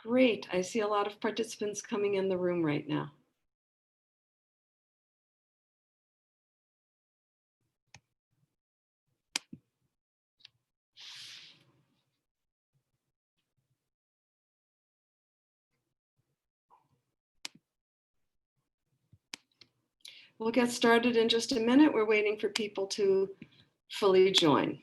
Great. I see a lot of participants coming in the room right now. We'll get started in just a minute. We're waiting for people to fully join.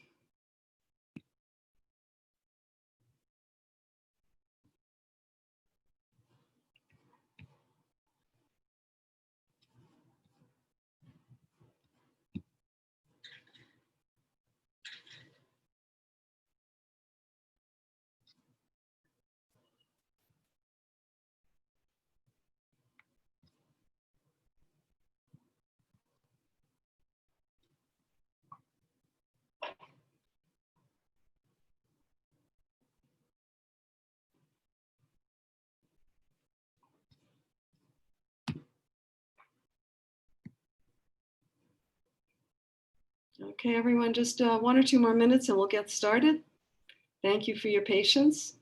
Okay, everyone, just 1 or 2 more minutes and we'll get started. Thank you for your patience.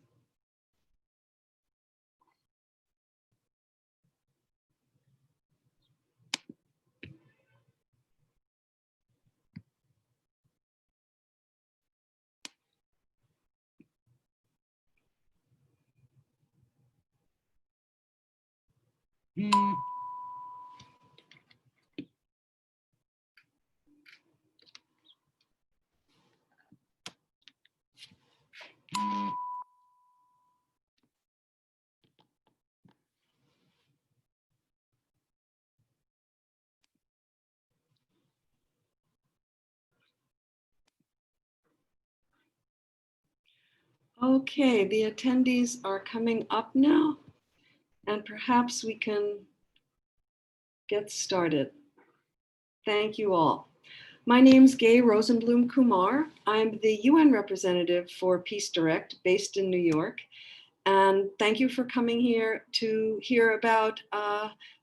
Okay, the attendees are coming up now, and perhaps we can get started. Thank you all. My name's Gay Rosenblum Kumar. I'm the UN representative for Peace Direct based in New York. And thank you for coming here to hear about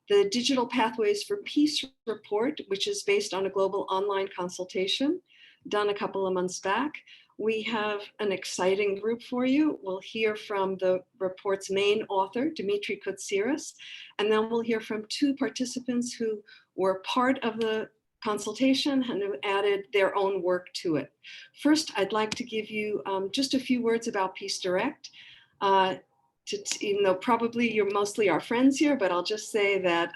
the Digital Pathways for Peace report, which is based on a global online consultation done a couple of months back. We have an exciting group for you. We'll hear from the report's main author, Dimitri Koutsiris, and then we'll hear from 2 participants who were part of the consultation and who added their own work to it. First, I'd like to give you just a few words about Peace Direct. Even though probably you're mostly our friends here, but I'll just say that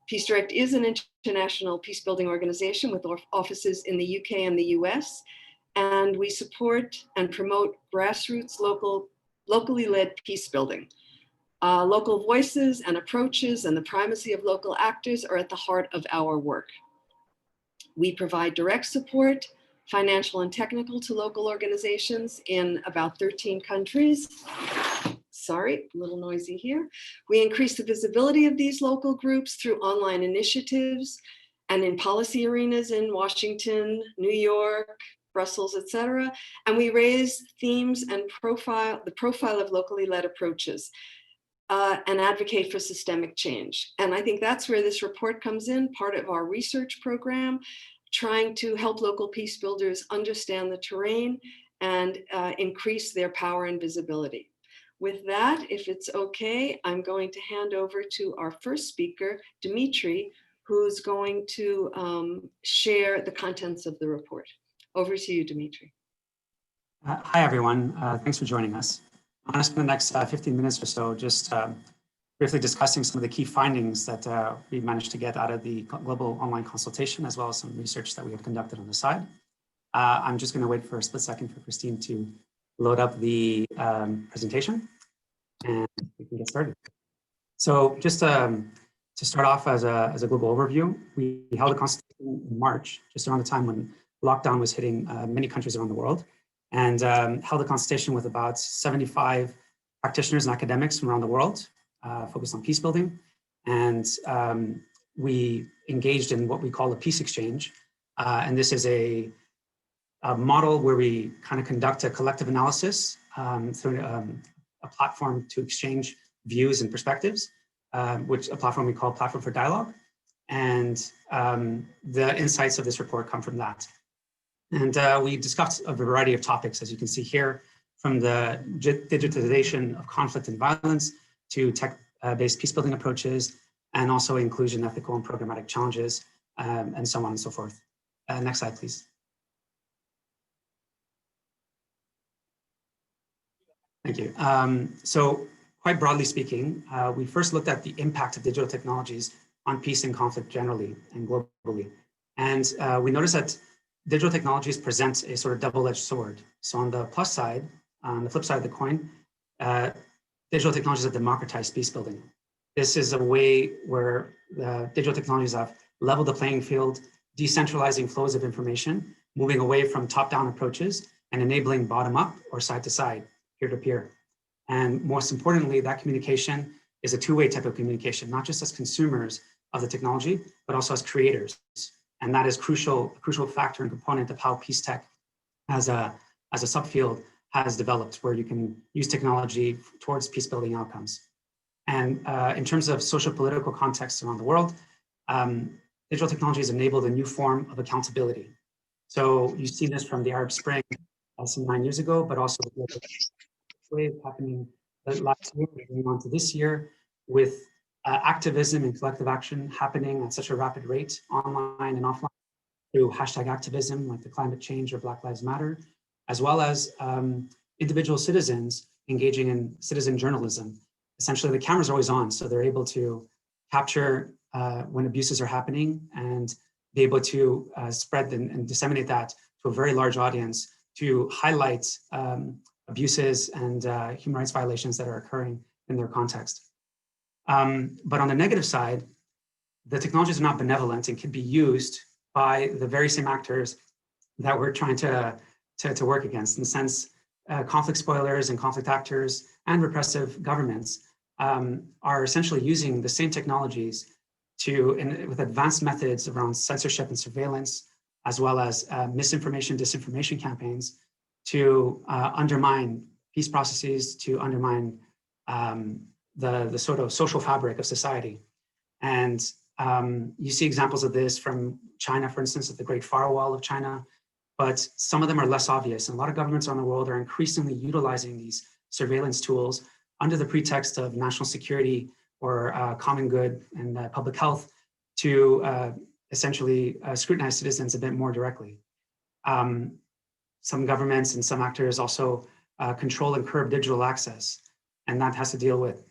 Peace Direct is an international peacebuilding organization with offices in the UK and the US. And we support and promote grassroots, locally led peacebuilding. Local voices and approaches and the primacy of local actors are at the heart of our work. We provide direct support, financial and technical, to local organizations in about 13 countries. Sorry, a little noisy here. We increase the visibility of these local groups through online initiatives and in policy arenas in Washington, New York, Brussels, etc. And we raise themes and the profile of locally led approaches and advocate for systemic change. And I think that's where this report comes in, part of our research program, trying to help local peace builders understand the terrain and increase their power and visibility. With that, if it's okay, I'm going to hand over to our first speaker, Dimitri, who's going to share the contents of the report. Over to you, Dimitri. Hi, everyone. Thanks for joining us. I'm going to spend the next 15 minutes or so just briefly discussing some of the key findings that we managed to get out of the global online consultation, as well as some research that we have conducted on the side. I'm just going to wait for a split second for Christine to load up the presentation, and we can get started. So just to start off as a global overview, we held a consultation in March, just around the time when lockdown was hitting many countries around the world, and held a consultation with about 75 practitioners and academics from around the world, focused on peace building. And we engaged in what we call a peace exchange. And this is a model where we kind of conduct a collective analysis through a platform to exchange views and perspectives which a platform we call Platform for Dialogue. And the insights of this report come from that. And we discussed a variety of topics, as you can see here, from the digitization of conflict and violence to tech-based peacebuilding approaches, and also inclusion, ethical, and programmatic challenges, and so on and so forth. Next slide, please. Thank you. So quite broadly speaking, we first looked at the impact of digital technologies on peace and conflict generally and globally. And we noticed that digital technologies present a sort of double-edged sword. So on the plus side, on the flip side of the coin, digital technologies have democratized peace building. This is a way where digital technologies have leveled the playing field, decentralizing flows of information, moving away from top-down approaches and enabling bottom-up or side-to-side, peer-to-peer. And most importantly, that communication is a two-way type of communication, not just as consumers of the technology, but also as creators. And that is a crucial factor and component of how peace tech as a subfield has developed, where you can use technology towards peace building outcomes. And in terms of social political contexts around the world, digital technologies enabled a new form of accountability. So you see this from the Arab Spring some 9 years ago, but also the wave happening last year, moving on to this year, with activism and collective action happening at such a rapid rate, online and offline, through hashtag activism like the climate change or Black Lives Matter, as well as individual citizens engaging in citizen journalism. Essentially, the cameras are always on, so they're able to capture when abuses are happening and be able to spread and disseminate that to a very large audience to highlight abuses and human rights violations that are occurring in their context. But on the negative side, the technologies are not benevolent and can be used by the very same actors that we're trying to work against. In the sense, conflict spoilers and conflict actors and repressive governments are essentially using the same technologies with advanced methods around censorship and surveillance, as well as misinformation, disinformation campaigns to undermine peace processes, to undermine the sort of social fabric of society. And you see examples of this from China, for instance, at the Great Firewall of China, but some of them are less obvious. And a lot of governments around the world are increasingly utilizing these surveillance tools under the pretext of national security or common good and public health to essentially scrutinize citizens a bit more directly. Some governments and some actors also control and curb digital access, and that has to deal with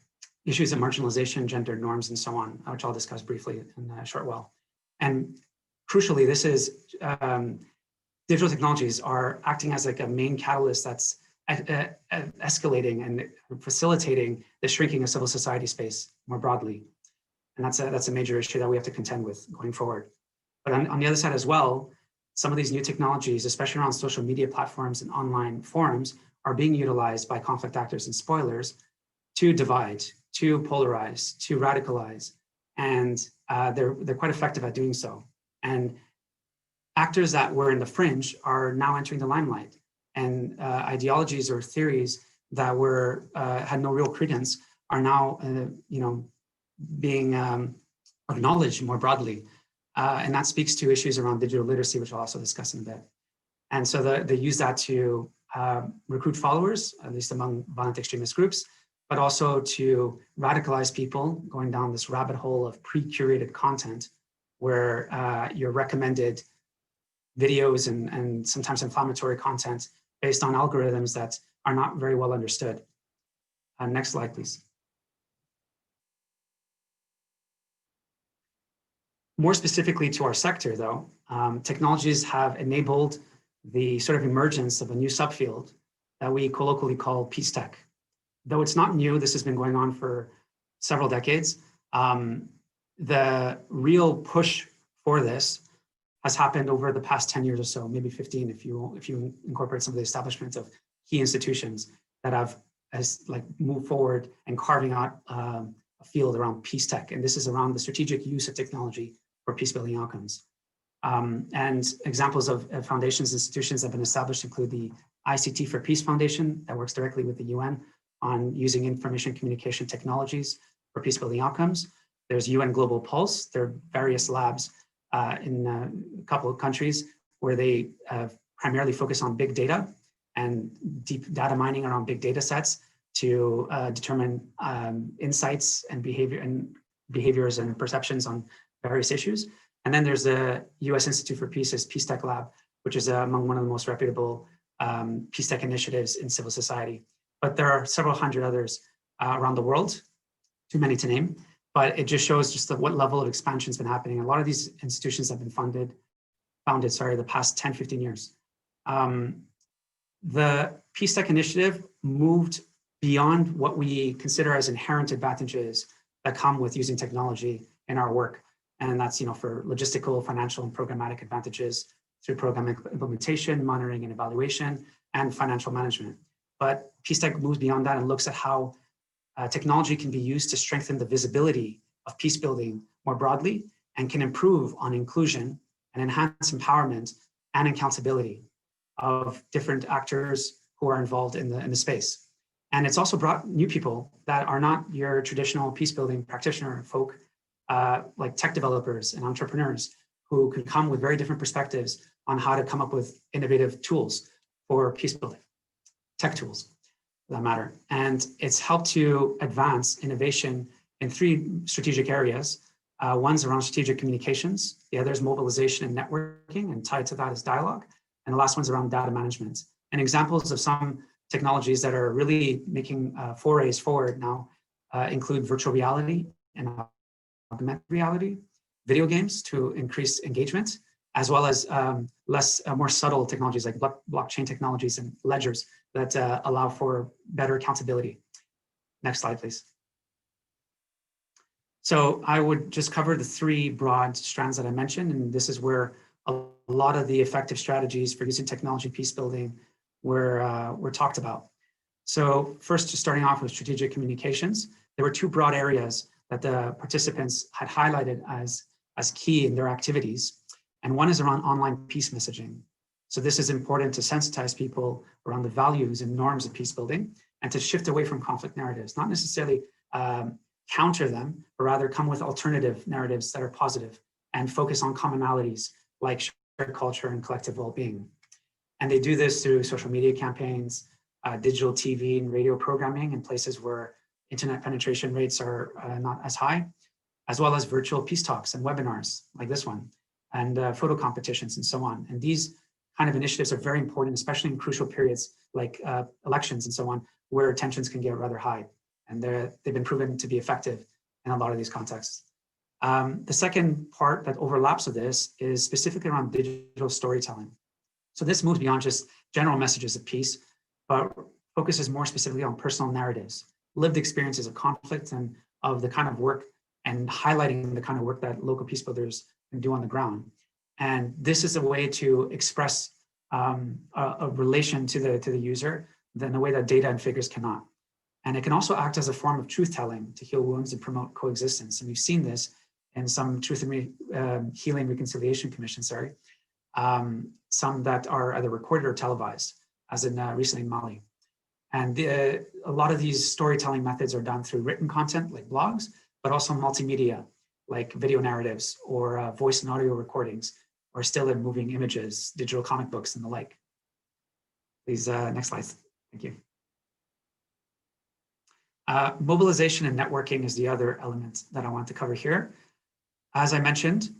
issues of marginalization, gender norms, and so on, which I'll discuss briefly in a short while. And crucially, this is digital technologies are acting as like a main catalyst that's escalating and facilitating the shrinking of civil society space more broadly. And that's a major issue that we have to contend with going forward. But on the other side as well, some of these new technologies, especially around social media platforms and online forums, are being utilized by conflict actors and spoilers to divide, to polarize, to radicalize, and they're quite effective at doing so. And actors that were in the fringe are now entering the limelight, and ideologies or theories that had no real credence are now, being acknowledged more broadly, and that speaks to issues around digital literacy, which I'll also discuss in a bit. And so they use that to recruit followers, at least among violent extremist groups, but also to radicalize people, going down this rabbit hole of pre-curated content where you're recommended videos and sometimes inflammatory content based on algorithms that are not very well understood. Next slide, please. More specifically to our sector, though, technologies have enabled the sort of emergence of a new subfield that we colloquially call peace tech. Though it's not new, this has been going on for several decades. The real push for this has happened over the past 10 years or so, maybe 15 if you incorporate some of the establishments of key institutions that have moved forward and carving out a field around peace tech. And this is around the strategic use of technology for peace building outcomes. And examples of foundations, institutions that have been established include the ICT for Peace Foundation that works directly with the UN on using information communication technologies for peacebuilding outcomes. There's UN Global Pulse. There are various labs in a couple of countries where they primarily focus on big data and deep data mining around big data sets to determine insights and behaviors and perceptions on various issues. And then there's the US Institute for Peace's Peace Tech Lab, which is among one of the most reputable peace tech initiatives in civil society. But there are several hundred others around the world, too many to name, but it just shows just what level of expansion has been happening. A lot of these institutions have been founded the past 10, 15 years. The Peace Tech Initiative moved beyond what we consider as inherent advantages that come with using technology in our work. And that's, for logistical, financial, and programmatic advantages through program implementation, monitoring and evaluation, and financial management. But Peace Tech moves beyond that and looks at how technology can be used to strengthen the visibility of peace building more broadly and can improve on inclusion and enhance empowerment and accountability of different actors who are involved in the space. And it's also brought new people that are not your traditional peace building practitioner folk, like tech developers and entrepreneurs who can come with very different perspectives on how to come up with innovative tools for peace building, tech tools for that matter. And it's helped to advance innovation in 3 strategic areas. One's around strategic communications, the other is mobilization and networking, and tied to that is dialogue. And the last one's around data management. And examples of some technologies that are really making forays forward now include virtual reality and augmented reality, video games to increase engagement, as well as more subtle technologies like blockchain technologies and ledgers that allow for better accountability. Next slide, please. So I would just cover the 3 broad strands that I mentioned, and this is where a lot of the effective strategies for using technology peace building were talked about. So first, just starting off with strategic communications, there were 2 broad areas that the participants had highlighted as key in their activities. And one is around online peace messaging. So this is important to sensitize people around the values and norms of peace building and to shift away from conflict narratives, not necessarily counter them, but rather come with alternative narratives that are positive and focus on commonalities like shared culture and collective well-being. And they do this through social media campaigns, digital TV and radio programming in places where internet penetration rates are not as high, as well as virtual peace talks and webinars like this one, and photo competitions and so on. And these kind of initiatives are very important, especially in crucial periods like elections and so on, where tensions can get rather high. And they've been proven to be effective in a lot of these contexts. The second part that overlaps with this is specifically around digital storytelling. So this moves beyond just general messages of peace, but focuses more specifically on personal narratives, lived experiences of conflict and of the kind of work, and highlighting the kind of work that local peace builders can do on the ground. And this is a way to express a relation to the user in a way that data and figures cannot. And it can also act as a form of truth-telling to heal wounds and promote coexistence. And we've seen this in some truth and healing reconciliation commissions, some that are either recorded or televised, as in recently in Mali. And a lot of these storytelling methods are done through written content like blogs, but also multimedia like video narratives or voice and audio recordings, or still in moving images, digital comic books and the like. Please, next slide. Thank you. Mobilization and networking is the other element that I want to cover here. As I mentioned,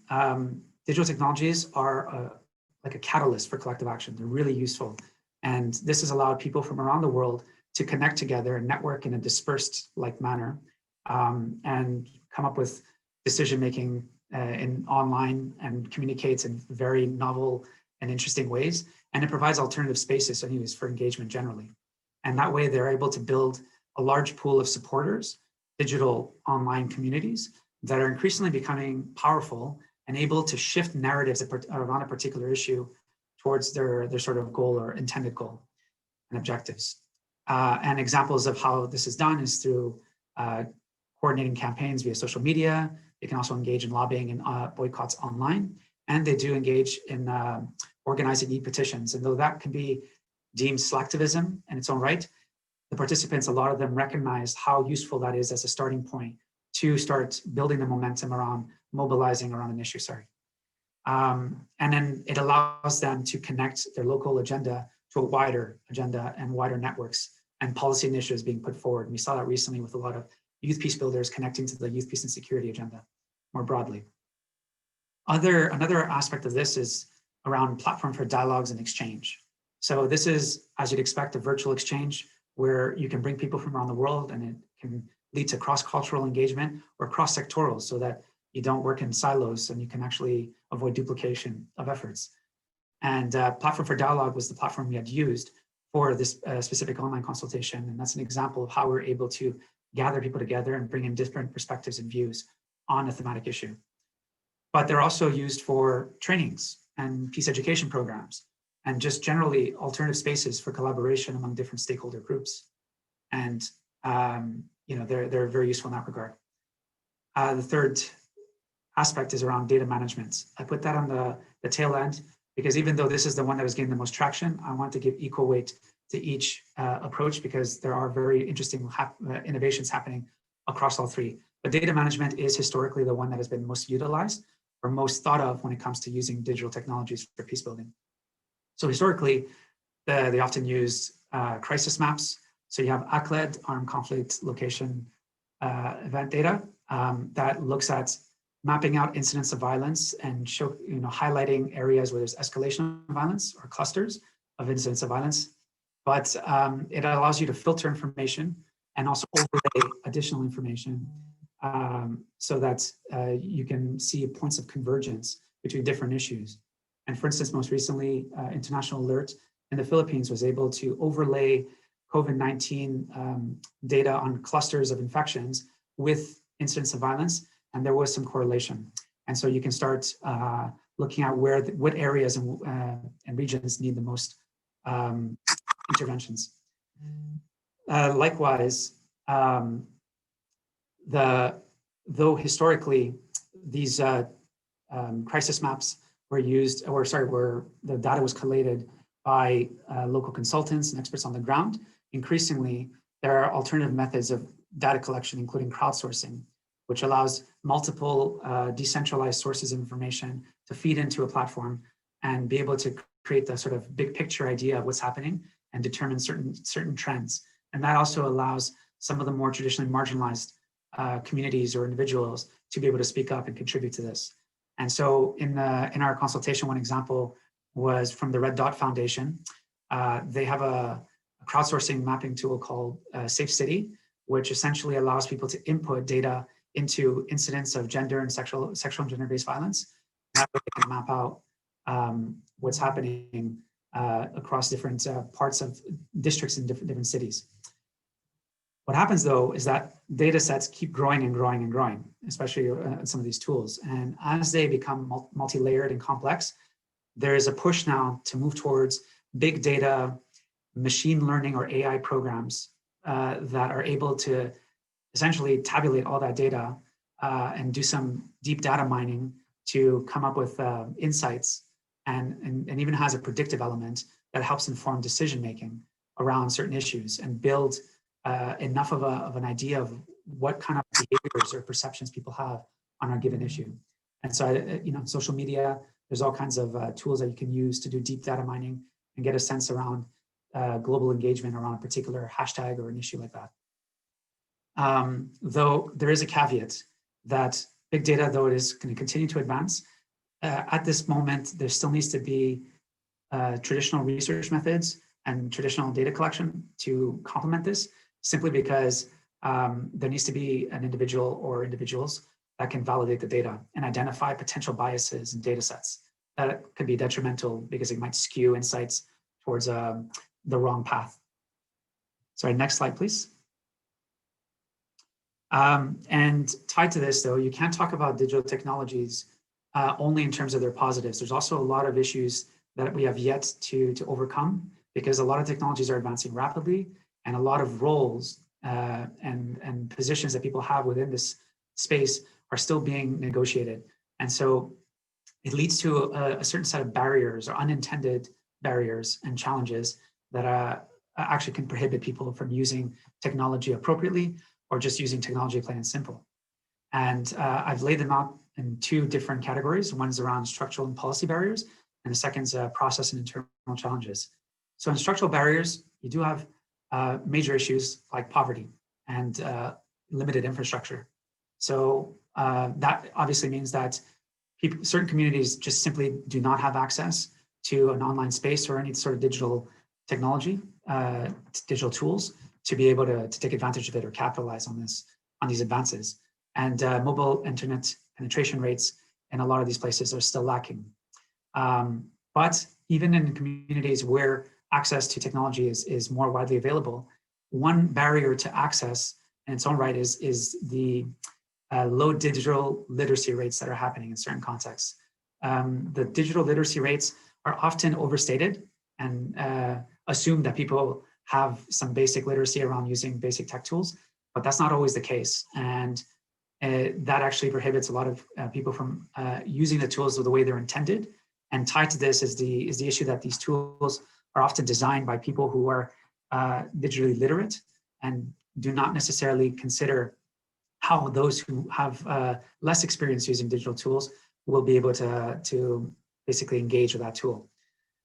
digital technologies are like a catalyst for collective action. They're really useful. And this has allowed people from around the world to connect together and network in a dispersed like manner and come up with decision-making in online and communicates in very novel and interesting ways. And it provides alternative spaces anyways for engagement generally. And that way they're able to build a large pool of supporters, digital online communities that are increasingly becoming powerful and able to shift narratives around a particular issue towards their sort of goal or intended goal and objectives. And examples of how this is done is through coordinating campaigns via social media. They can also engage in lobbying and boycotts online. And they do engage in organizing e-petitions. And though that can be deemed selectivism in its own right, the participants, a lot of them recognize how useful that is as a starting point to start building the momentum around mobilizing around an issue, and then it allows them to connect their local agenda to a wider agenda and wider networks and policy initiatives being put forward. And we saw that recently with a lot of youth peace builders connecting to the youth peace and security agenda more broadly. Another aspect of this is around platform for dialogues and exchange. So this is, as you'd expect, a virtual exchange where you can bring people from around the world, and it can lead to cross-cultural engagement or cross-sectoral, so that you don't work in silos and you can actually avoid duplication of efforts. And Platform for Dialogue was the platform we had used for this specific online consultation. And that's an example of how we're able to gather people together and bring in different perspectives and views on a thematic issue. But they're also used for trainings and peace education programs, and just generally alternative spaces for collaboration among different stakeholder groups. And they're very useful in that regard. The third aspect is around data management. I put that on the tail end because even though this is the one that was getting the most traction, I want to give equal weight to each approach because there are very interesting innovations happening across all three. But data management is historically the one that has been most utilized or most thought of when it comes to using digital technologies for peace building. So historically, they often used crisis maps. So you have ACLED, armed conflict location event data, that looks at mapping out incidents of violence and highlighting areas where there's escalation of violence or clusters of incidents of violence. But it allows you to filter information and also overlay additional information so that you can see points of convergence between different issues. And for instance, most recently, International Alert in the Philippines was able to overlay COVID-19 data on clusters of infections with incidents of violence, and there was some correlation. And so you can start looking at what areas and regions need the most interventions. Likewise, though historically these crisis maps were used, where the data was collated by local consultants and experts on the ground, increasingly there are alternative methods of data collection, including crowdsourcing, which allows multiple decentralized sources of information to feed into a platform and be able to create the sort of big picture idea of what's happening and determine certain trends. And that also allows some of the more traditionally marginalized communities or individuals to be able to speak up and contribute to this. And so in our consultation, one example was from the Red Dot Foundation. They have a crowdsourcing mapping tool called Safe City, which essentially allows people to input data into incidents of gender and sexual and gender-based violence. And that way they can map out what's happening across different parts of districts in different cities. What happens though is that data sets keep growing and growing and growing, especially some of these tools. And as they become multi-layered and complex, there is a push now to move towards big data, machine learning or AI programs that are able to essentially tabulate all that data and do some deep data mining to come up with insights and even has a predictive element that helps inform decision-making around certain issues and build enough of an idea of what kind of behaviors or perceptions people have on a given issue. And so, social media, there's all kinds of tools that you can use to do deep data mining and get a sense around global engagement around a particular hashtag or an issue like that. Though there is a caveat that big data, though it is going to continue to advance, at this moment, there still needs to be traditional research methods and traditional data collection to complement this, simply because there needs to be an individual or individuals that can validate the data and identify potential biases in data sets that could be detrimental because it might skew insights towards the wrong path. Sorry, next slide, please. And tied to this, though, you can't talk about digital technologies only in terms of their positives. There's also a lot of issues that we have yet to overcome, because a lot of technologies are advancing rapidly, and a lot of roles and positions that people have within this space are still being negotiated. And so it leads to a certain set of barriers or unintended barriers and challenges that actually can prohibit people from using technology appropriately or just using technology plain and simple. And I've laid them out in two different categories. One's around structural and policy barriers, and the second's process and internal challenges. So in structural barriers, you do have major issues like poverty and limited infrastructure. So that obviously means that certain communities just simply do not have access to an online space or any sort of digital technology, digital tools to be able to take advantage of it or capitalize on these advances. And mobile internet penetration rates in a lot of these places are still lacking. But even in communities where access to technology is more widely available, one barrier to access in its own right is the low digital literacy rates that are happening in certain contexts. The digital literacy rates are often overstated and assume that people have some basic literacy around using basic tech tools, but that's not always the case. And that actually prohibits a lot of people from using the tools the way they're intended. And tied to this is the issue that these tools are often designed by people who are digitally literate and do not necessarily consider how those who have less experience using digital tools will be able to basically engage with that tool.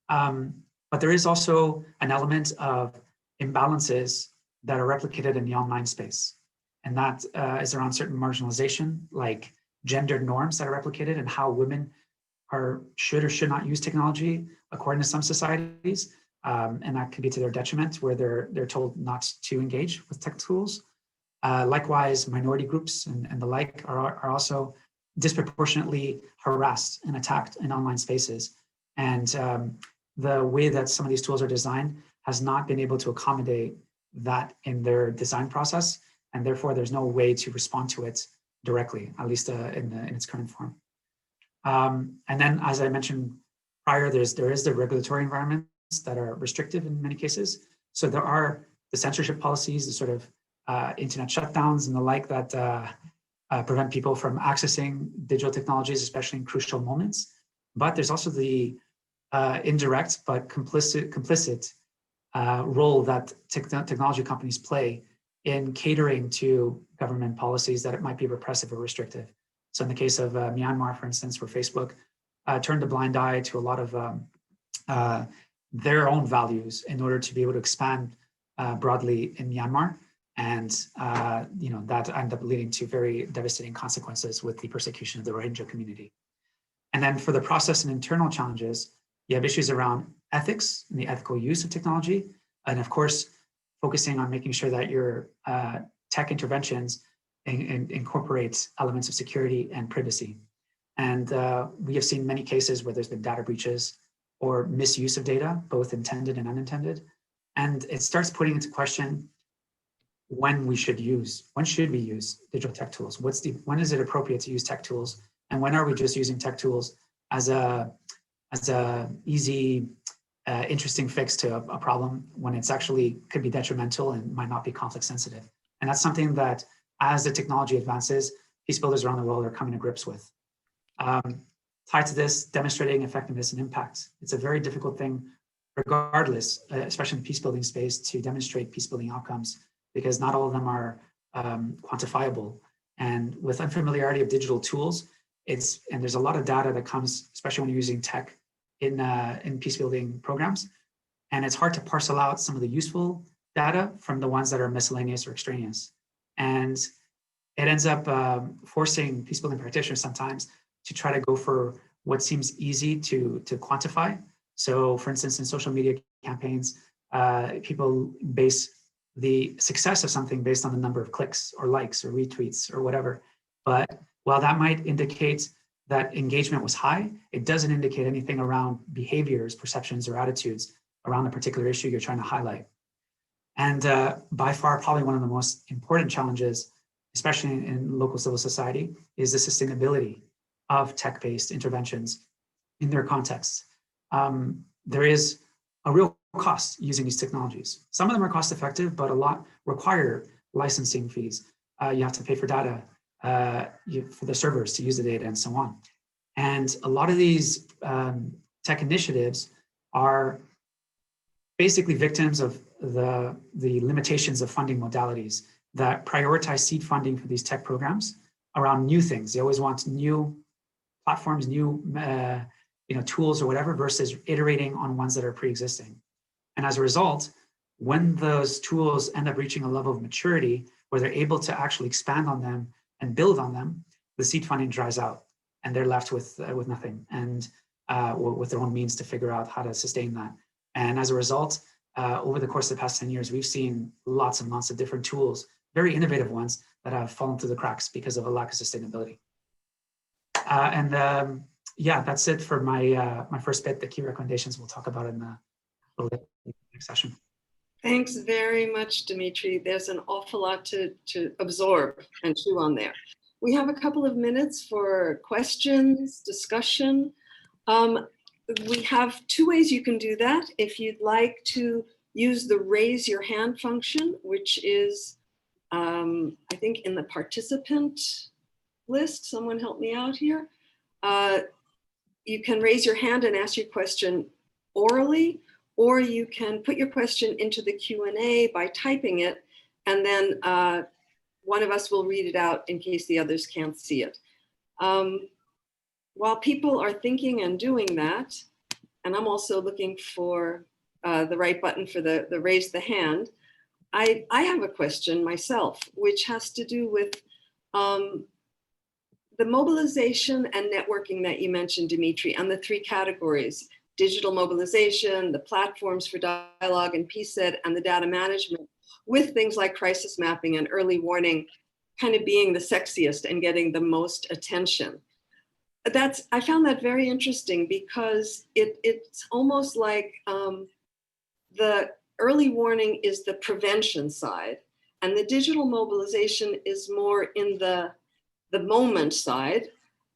But there is also an element of imbalances that are replicated in the online space. And that is around certain marginalization, like gendered norms that are replicated and how women should or should not use technology according to some societies. And that can be to their detriment, where they're told not to engage with tech tools. Likewise, minority groups and the like are also disproportionately harassed and attacked in online spaces. And the way that some of these tools are designed has not been able to accommodate that in their design process. And therefore, there's no way to respond to it directly, at least in its current form. And then, as I mentioned prior, there is the regulatory environments that are restrictive in many cases. So there are the censorship policies, the sort of internet shutdowns and the like that prevent people from accessing digital technologies, especially in crucial moments. But there's also the indirect but complicit role that technology companies play in catering to government policies that it might be repressive or restrictive. So in the case of Myanmar, for instance, where Facebook turned a blind eye to a lot of their own values in order to be able to expand broadly in Myanmar. And that ended up leading to very devastating consequences with the persecution of the Rohingya community. And then for the process and internal challenges, you have issues around ethics and the ethical use of technology. And of course, focusing on making sure that your tech interventions incorporate elements of security and privacy. And we have seen many cases where there's been data breaches or misuse of data, both intended and unintended. And it starts putting into question when we should use digital tech tools? When is it appropriate to use tech tools? And when are we just using tech tools as a easy, interesting fix to a problem when it's actually could be detrimental and might not be conflict sensitive? And that's something that as the technology advances, peacebuilders around the world are coming to grips with. Tied to this, demonstrating effectiveness and impact. It's a very difficult thing, regardless, especially in the peacebuilding space, to demonstrate peacebuilding outcomes, because not all of them are quantifiable. And with unfamiliarity of digital tools, and there's a lot of data that comes, especially when you're using tech in peacebuilding programs, and it's hard to parcel out some of the useful data from the ones that are miscellaneous or extraneous. And it ends up forcing peacebuilding practitioners sometimes to try to go for what seems easy to quantify. So for instance, in social media campaigns, people base the success of something based on the number of clicks or likes or retweets or whatever. But while that might indicate that engagement was high, it doesn't indicate anything around behaviors, perceptions, or attitudes around the particular issue you're trying to highlight. And by far, probably one of the most important challenges, especially in local civil society, is the sustainability of tech-based interventions in their contexts. There is a real cost using these technologies. Some of them are cost effective, but a lot require licensing fees. You have to pay for data, for the servers to use the data and so on. And a lot of these tech initiatives are basically victims of the limitations of funding modalities that prioritize seed funding for these tech programs around new things. They always want new platforms, new tools or whatever, versus iterating on ones that are pre-existing. And as a result, when those tools end up reaching a level of maturity where they're able to actually expand on them and build on them, the seed funding dries out and they're left with nothing and with their own means to figure out how to sustain that. And as a result, over the course of the past 10 years, we've seen lots and lots of different tools, very innovative ones, that have fallen through the cracks because of a lack of sustainability. Yeah, that's it for my my first bit. The key recommendations we'll talk about in the next session. Thanks very much, Dimitri. There's an awful lot to absorb and chew on there. We have a couple of minutes for questions, discussion. We have two ways you can do that. If you'd like to use the raise your hand function, which is, I think, in the participant list. Someone help me out here. You can raise your hand and ask your question orally, or you can put your question into the Q&A by typing it, and then one of us will read it out in case the others can't see it. While people are thinking and doing that, and I'm also looking for the right button for the raise the hand, I have a question myself, which has to do with the mobilization and networking that you mentioned, Dimitri, and the three categories: digital mobilization, the platforms for dialogue and PCED, and the data management, with things like crisis mapping and early warning kind of being the sexiest and getting the most attention. I found that very interesting because it's almost like the early warning is the prevention side, and the digital mobilization is more in the moment side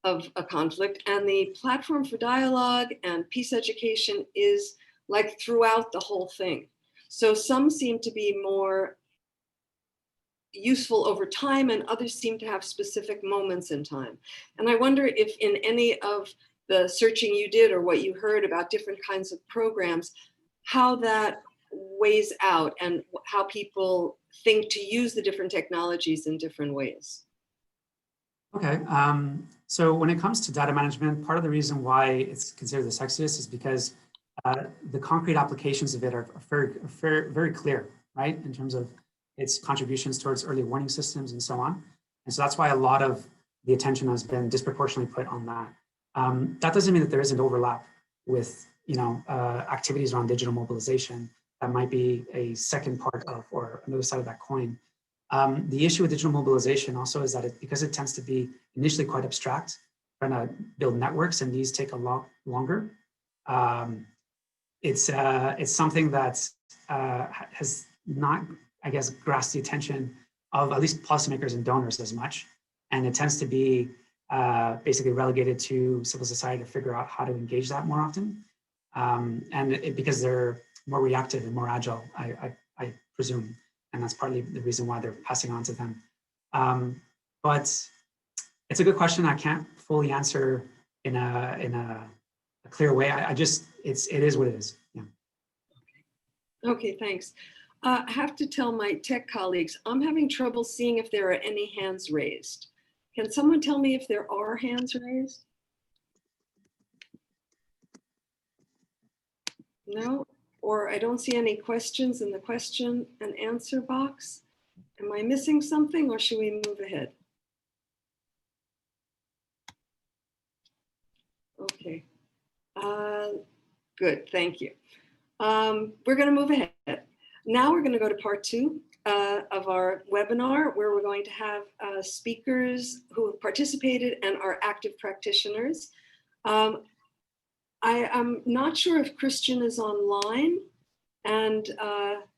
of a conflict, and the platform for dialogue and peace education is like throughout the whole thing. So some seem to be more useful over time, and others seem to have specific moments in time. And I wonder if in any of the searching you did or what you heard about different kinds of programs, how that weighs out and how people think to use the different technologies in different ways. Okay, so when it comes to data management, part of the reason why it's considered the sexiest is because the concrete applications of it are very clear, right? In terms of its contributions towards early warning systems and so on. And so that's why a lot of the attention has been disproportionately put on that. That doesn't mean that there isn't overlap with activities around digital mobilization. That might be a second part of, or another side of that coin. The issue with digital mobilization also is that because it tends to be initially quite abstract, trying to build networks, and these take a lot longer. It's something that has not, I guess, grasped the attention of at least policymakers and donors as much, and it tends to be basically relegated to civil society to figure out how to engage that more often, because they're more reactive and more agile, I presume. And that's partly the reason why they're passing on to them. But it's a good question. I can't fully answer in a clear way. It is what it is. Yeah. Okay, thanks. I have to tell my tech colleagues, I'm having trouble seeing if there are any hands raised. Can someone tell me if there are hands raised? No? Or I don't see any questions in the question and answer box. Am I missing something, or should we move ahead? Okay, good, thank you. We're gonna move ahead. Now we're gonna go to part 2 of our webinar, where we're going to have speakers who have participated and are active practitioners. I am not sure if Christian is online, and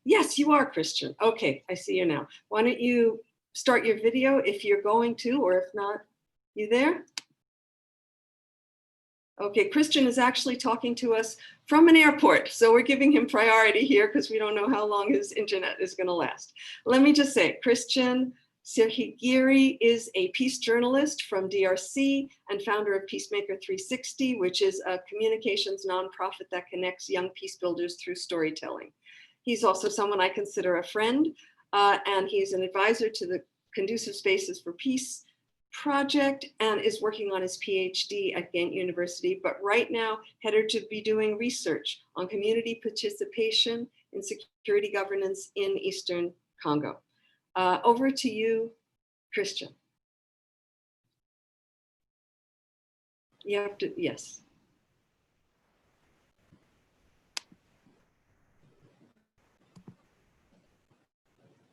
yes, you are, Christian. Okay, I see you now. Why don't you start your video if you're going to, or if not, you there? Okay, Christian is actually talking to us from an airport, so we're giving him priority here because we don't know how long his internet is going to last. Let me just say, Christian Schirch is a peace journalist from DRC and founder of Peacemaker 360, which is a communications nonprofit that connects young peace builders through storytelling. He's also someone I consider a friend, and he's an advisor to the Conducive Spaces for Peace project and is working on his PhD at Ghent University, but right now headed to be doing research on community participation in security governance in Eastern Congo. Over to you, Christian. You have to, yes.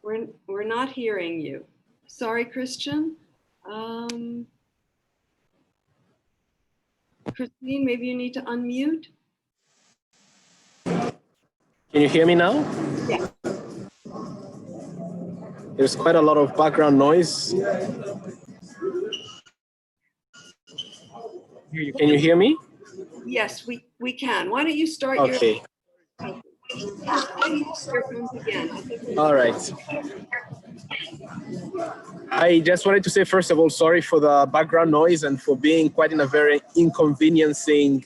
We're not hearing you. Sorry, Christian. Christine, maybe you need to unmute. Can you hear me now? Yeah. There's quite a lot of background noise. Can you hear me? Yes, we can. Why don't you start Okay. your phones again? All right. I just wanted to say, first of all, sorry for the background noise and for being quite in a very inconveniencing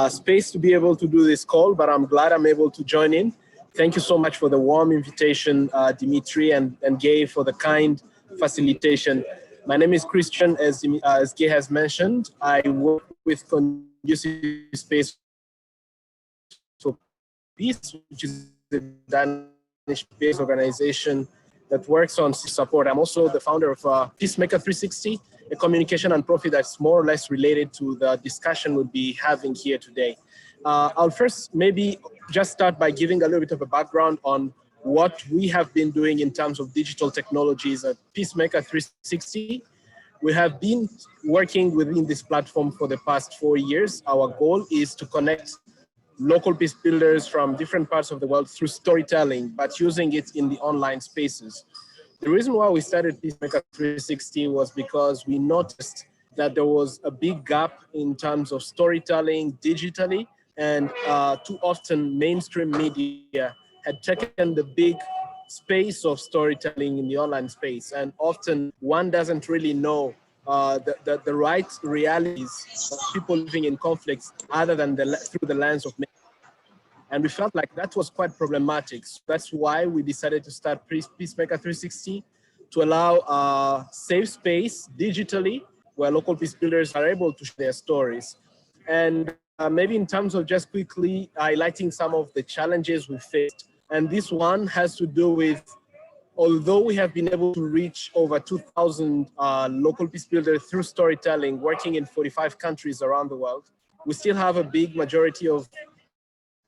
space to be able to do this call, but I'm glad I'm able to join in. Thank you so much for the warm invitation, Dimitri and Gay, for the kind facilitation. My name is Christian, as Gay has mentioned. I work with Conducive Space for Peace, which is a Danish-based organization that works on support. I'm also the founder of Peacemaker 360, a communication nonprofit that's more or less related to the discussion we'll be having here today. I'll first maybe just start by giving a little bit of a background on what we have been doing in terms of digital technologies at Peacemaker 360. We have been working within this platform for the past 4 years. Our goal is to connect local peace builders from different parts of the world through storytelling, but using it in the online spaces. The reason why we started Peacemaker 360 was because we noticed that there was a big gap in terms of storytelling digitally, and too often mainstream media had taken the big space of storytelling in the online space, and often one doesn't really know the right realities of people living in conflicts other than through the lens of media. And we felt like that was quite problematic. So that's why we decided to start Peacemaker 360 to allow a safe space digitally where local peace builders are able to share their stories. And maybe in terms of just quickly highlighting some of the challenges we faced. And this one has to do with, although we have been able to reach over 2,000 local peace builders through storytelling, working in 45 countries around the world, we still have a big majority of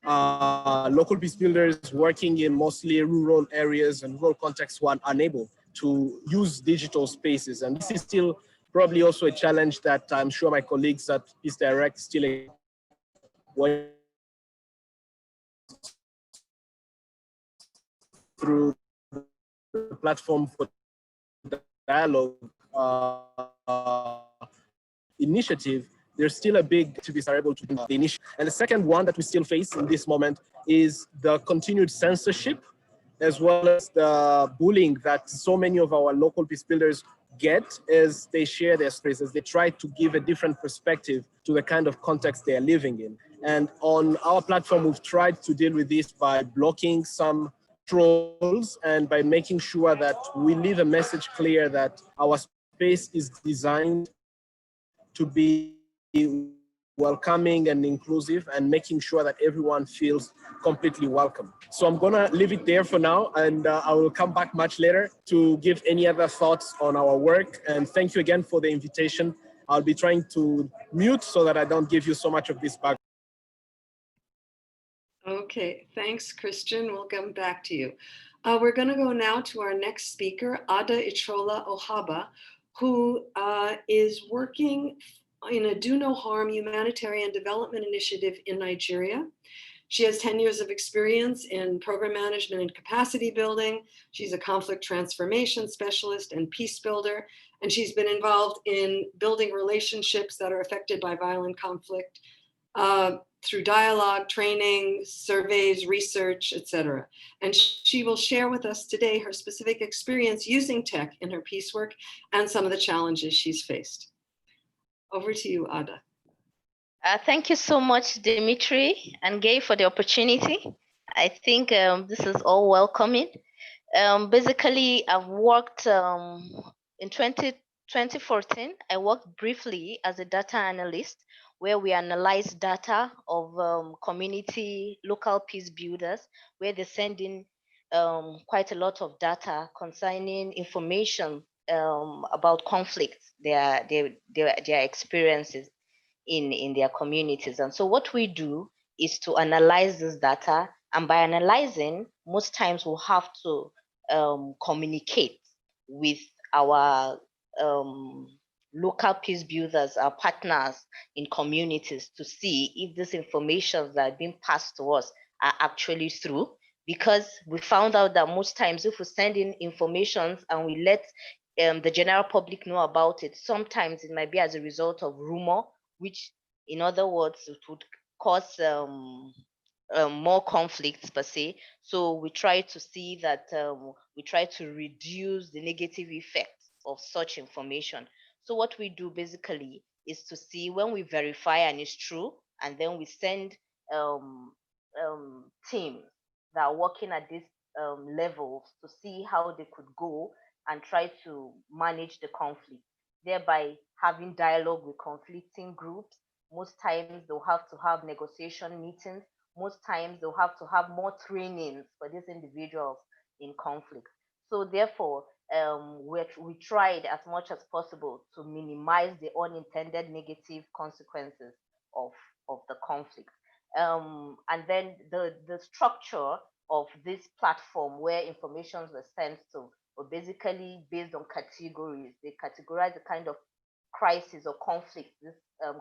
local peace builders working in mostly rural areas and rural contexts who are unable to use digital spaces. And this is still probably also a challenge that I'm sure my colleagues at Peace Direct still through the platform for the dialogue initiative. There's still a big activists are able to do the initiative. And the second one that we still face in this moment is the continued censorship, as well as the bullying that so many of our local peace builders get as they share their stories, as they try to give a different perspective to the kind of context they are living in. And on our platform, we've tried to deal with this by blocking some trolls and by making sure that we leave a message clear that our space is designed to be welcoming and inclusive, and making sure that everyone feels completely welcome. So I'm gonna leave it there for now, and I will come back much later to give any other thoughts on our work. And thank you again for the invitation. I'll be trying to mute so that I don't give you so much of this back. Okay, thanks, Christian. We'll come back to you. We're gonna go now to our next speaker, Ada Itrola Ohaba, who is working in a Do No Harm humanitarian development initiative in Nigeria. She has 10 years of experience in program management and capacity building. She's a conflict transformation specialist and peace builder, and she's been involved in building relationships that are affected by violent conflict through dialogue, training, surveys, research, etc. And she will share with us today her specific experience using tech in her peace work and some of the challenges she's faced. Over to you, Ada. Thank you so much, Dimitri and Gay, for the opportunity. I think this is all welcoming. Basically, I've worked in 2014, I worked briefly as a data analyst where we analyzed data of community local peace builders, where they send in quite a lot of data concerning information about conflicts, their experiences in their communities. And so what we do is to analyze this data, and by analyzing, most times we'll have to communicate with our local peace builders, our partners in communities, to see if this information that are being passed to us are actually true. Because we found out that most times if we send in information and we let the general public know about it, sometimes it might be as a result of rumor, which in other words, it would cause more conflicts per se. So we try to see that we try to reduce the negative effects of such information. So what we do basically is to see when we verify and it's true, and then we send teams that are working at this levels to see how they could go and try to manage the conflict, thereby having dialogue with conflicting groups. Most times they'll have to have negotiation meetings. Most times they'll have to have more trainings for these individuals in conflict. So therefore, we tried as much as possible to minimize the unintended negative consequences of the conflict. And then the structure of this platform where informations were sent to were basically based on categories. They categorize the kind of crisis or conflict these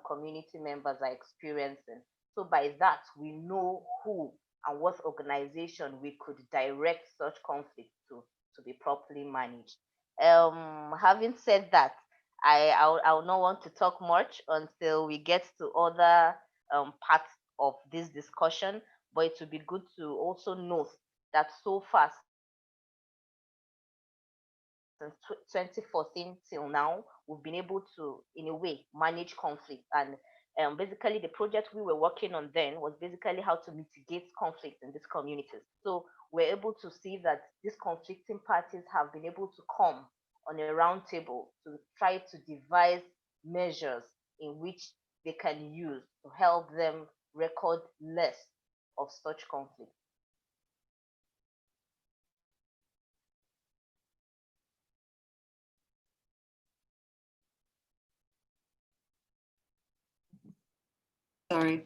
community members are experiencing. So by that, we know who and what organization we could direct such conflict to be properly managed. Having said that, I'll not want to talk much until we get to other parts of this discussion, but it would be good to also note that so far, since 2014 till now, we've been able to, in a way, manage conflict. And basically, the project we were working on then was basically how to mitigate conflict in these communities. So we're able to see that these conflicting parties have been able to come on a round table to try to devise measures in which they can use to help them record less of such conflict. Sorry.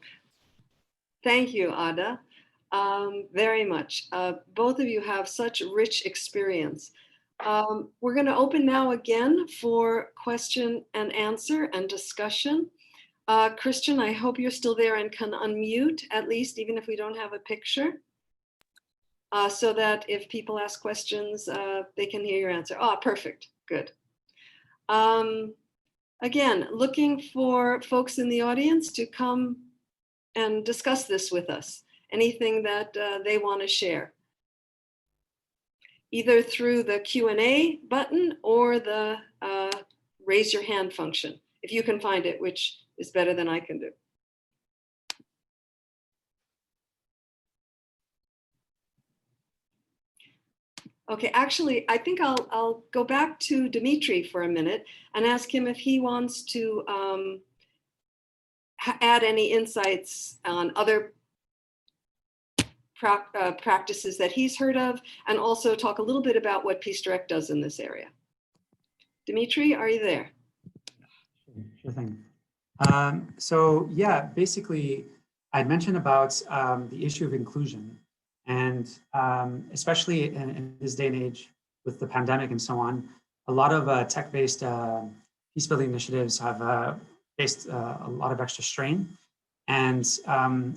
Thank you, Ada, very much. Both of you have such rich experience. We're going to open now again for question and answer and discussion. Christian, I hope you're still there and can unmute, at least, even if we don't have a picture, so that if people ask questions, they can hear your answer. Oh, perfect. Good. Again, looking for folks in the audience to come and discuss this with us. Anything that they want to share, either through the Q&A button or the raise your hand function, if you can find it, which is better than I can do. Okay, actually, I think I'll go back to Dimitri for a minute and ask him if he wants to add any insights on other practices that he's heard of, and also talk a little bit about what Peace Direct does in this area. Dimitri, are you there? Sure thing. So yeah, basically, I mentioned about the issue of inclusion, and especially in this day and age with the pandemic and so on, a lot of tech-based peace-building initiatives have faced a lot of extra strain. And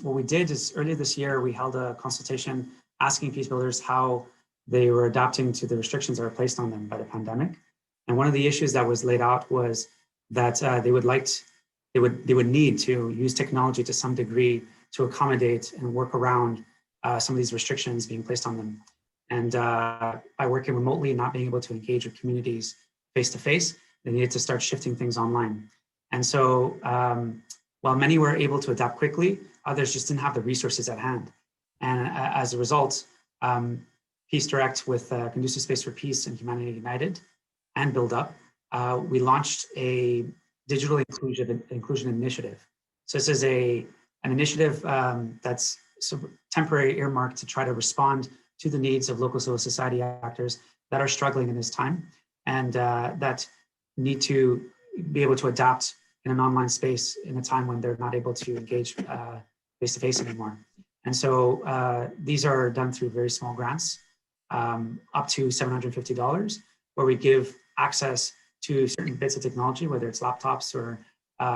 what we did is earlier this year, we held a consultation asking peace builders how they were adapting to the restrictions that were placed on them by the pandemic. And one of the issues that was laid out was that they would need to use technology to some degree to accommodate and work around some of these restrictions being placed on them. And by working remotely and not being able to engage with communities face to face, they needed to start shifting things online. And so while many were able to adapt quickly, others just didn't have the resources at hand. And as a result, Peace Direct with Conducive Space for Peace and Humanity United and Build Up we launched a digital inclusion initiative. So this is an initiative that's temporary earmarked to try to respond to the needs of local civil society actors that are struggling in this time and that need to be able to adapt in an online space in a time when they're not able to engage face-to-face anymore. And so these are done through very small grants, up to $750, where we give access to certain bits of technology, whether it's laptops or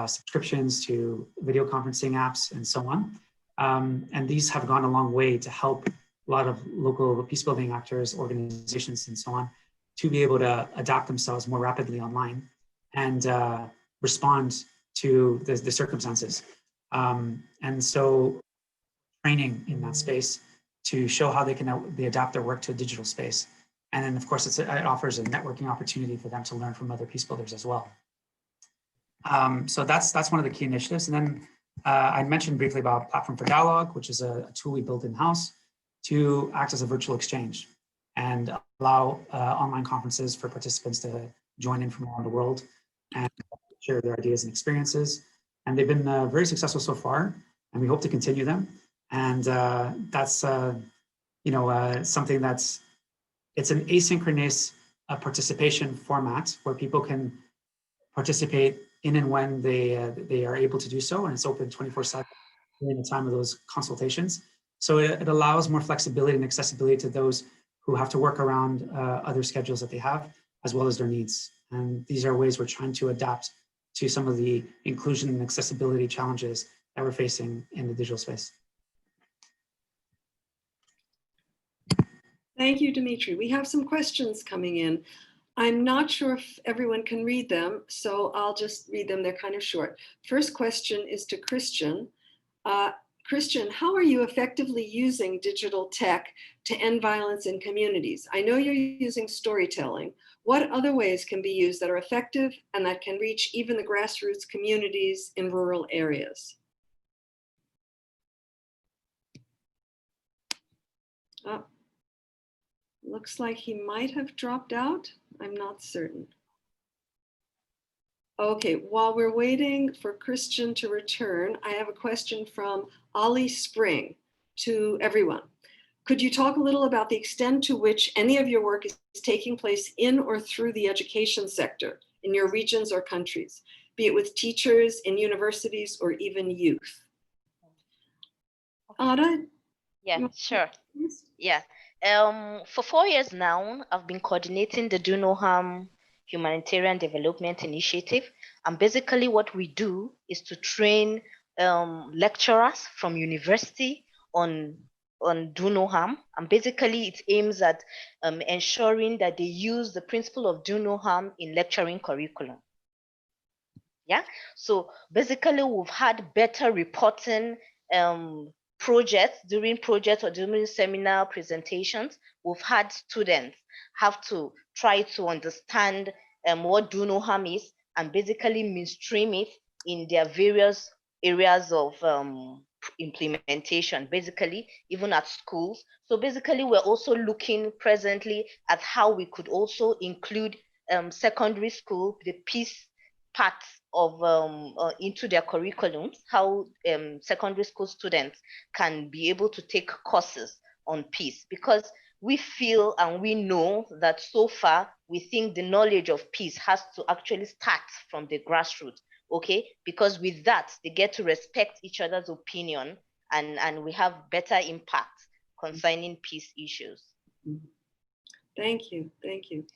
subscriptions to video conferencing apps and so on. And these have gone a long way to help a lot of local peacebuilding actors, organizations, and so on, to be able to adapt themselves more rapidly online and respond to the circumstances. And so training in that space to show how they adapt their work to a digital space. And then of course it offers a networking opportunity for them to learn from other peacebuilders as well. So that's one of the key initiatives. And then I mentioned briefly about Platform for Dialogue, which is a tool we built in-house to act as a virtual exchange and allow online conferences for participants to join in from around the world and share their ideas and experiences. And they've been very successful so far, and we hope to continue them. And that's something it's an asynchronous participation format where people can participate in and when they are able to do so, and it's open 24/7 during the time of those consultations. So it allows more flexibility and accessibility to those who have to work around other schedules that they have, as well as their needs. And these are ways we're trying to adapt to some of the inclusion and accessibility challenges that we're facing in the digital space. Thank you, Dimitri. We have some questions coming in. I'm not sure if everyone can read them, so I'll just read them. They're kind of short. First question is to Christian. Christian, how are you effectively using digital tech to end violence in communities? I know you're using storytelling. What other ways can be used that are effective and that can reach even the grassroots communities in rural areas? Oh, looks like he might have dropped out. I'm not certain. Okay, while we're waiting for Christian to return, I have a question from Ali Spring to everyone. Could you talk a little about the extent to which any of your work is taking place in or through the education sector in your regions or countries, be it with teachers in universities or even youth? Ada? Yeah, sure. Yeah. For 4 years now, I've been coordinating the Do No Harm Humanitarian Development Initiative. And basically what we do is to train lecturers from university on Do No Harm. And basically it aims at ensuring that they use the principle of Do No Harm in lecturing curriculum. Yeah, so basically we've had better reporting projects or during seminar presentations. We've had students have to try to understand what Do No Harm is and basically mainstream it in their various areas of implementation, basically even at schools. So basically we're also looking presently at how we could also include secondary school, the peace parts of into their curriculums, how secondary school students can be able to take courses on peace, because we feel and we know that so far we think the knowledge of peace has to actually start from the grassroots, okay? Because with that they get to respect each other's opinion and we have better impact concerning peace issues. Thank you, thank you.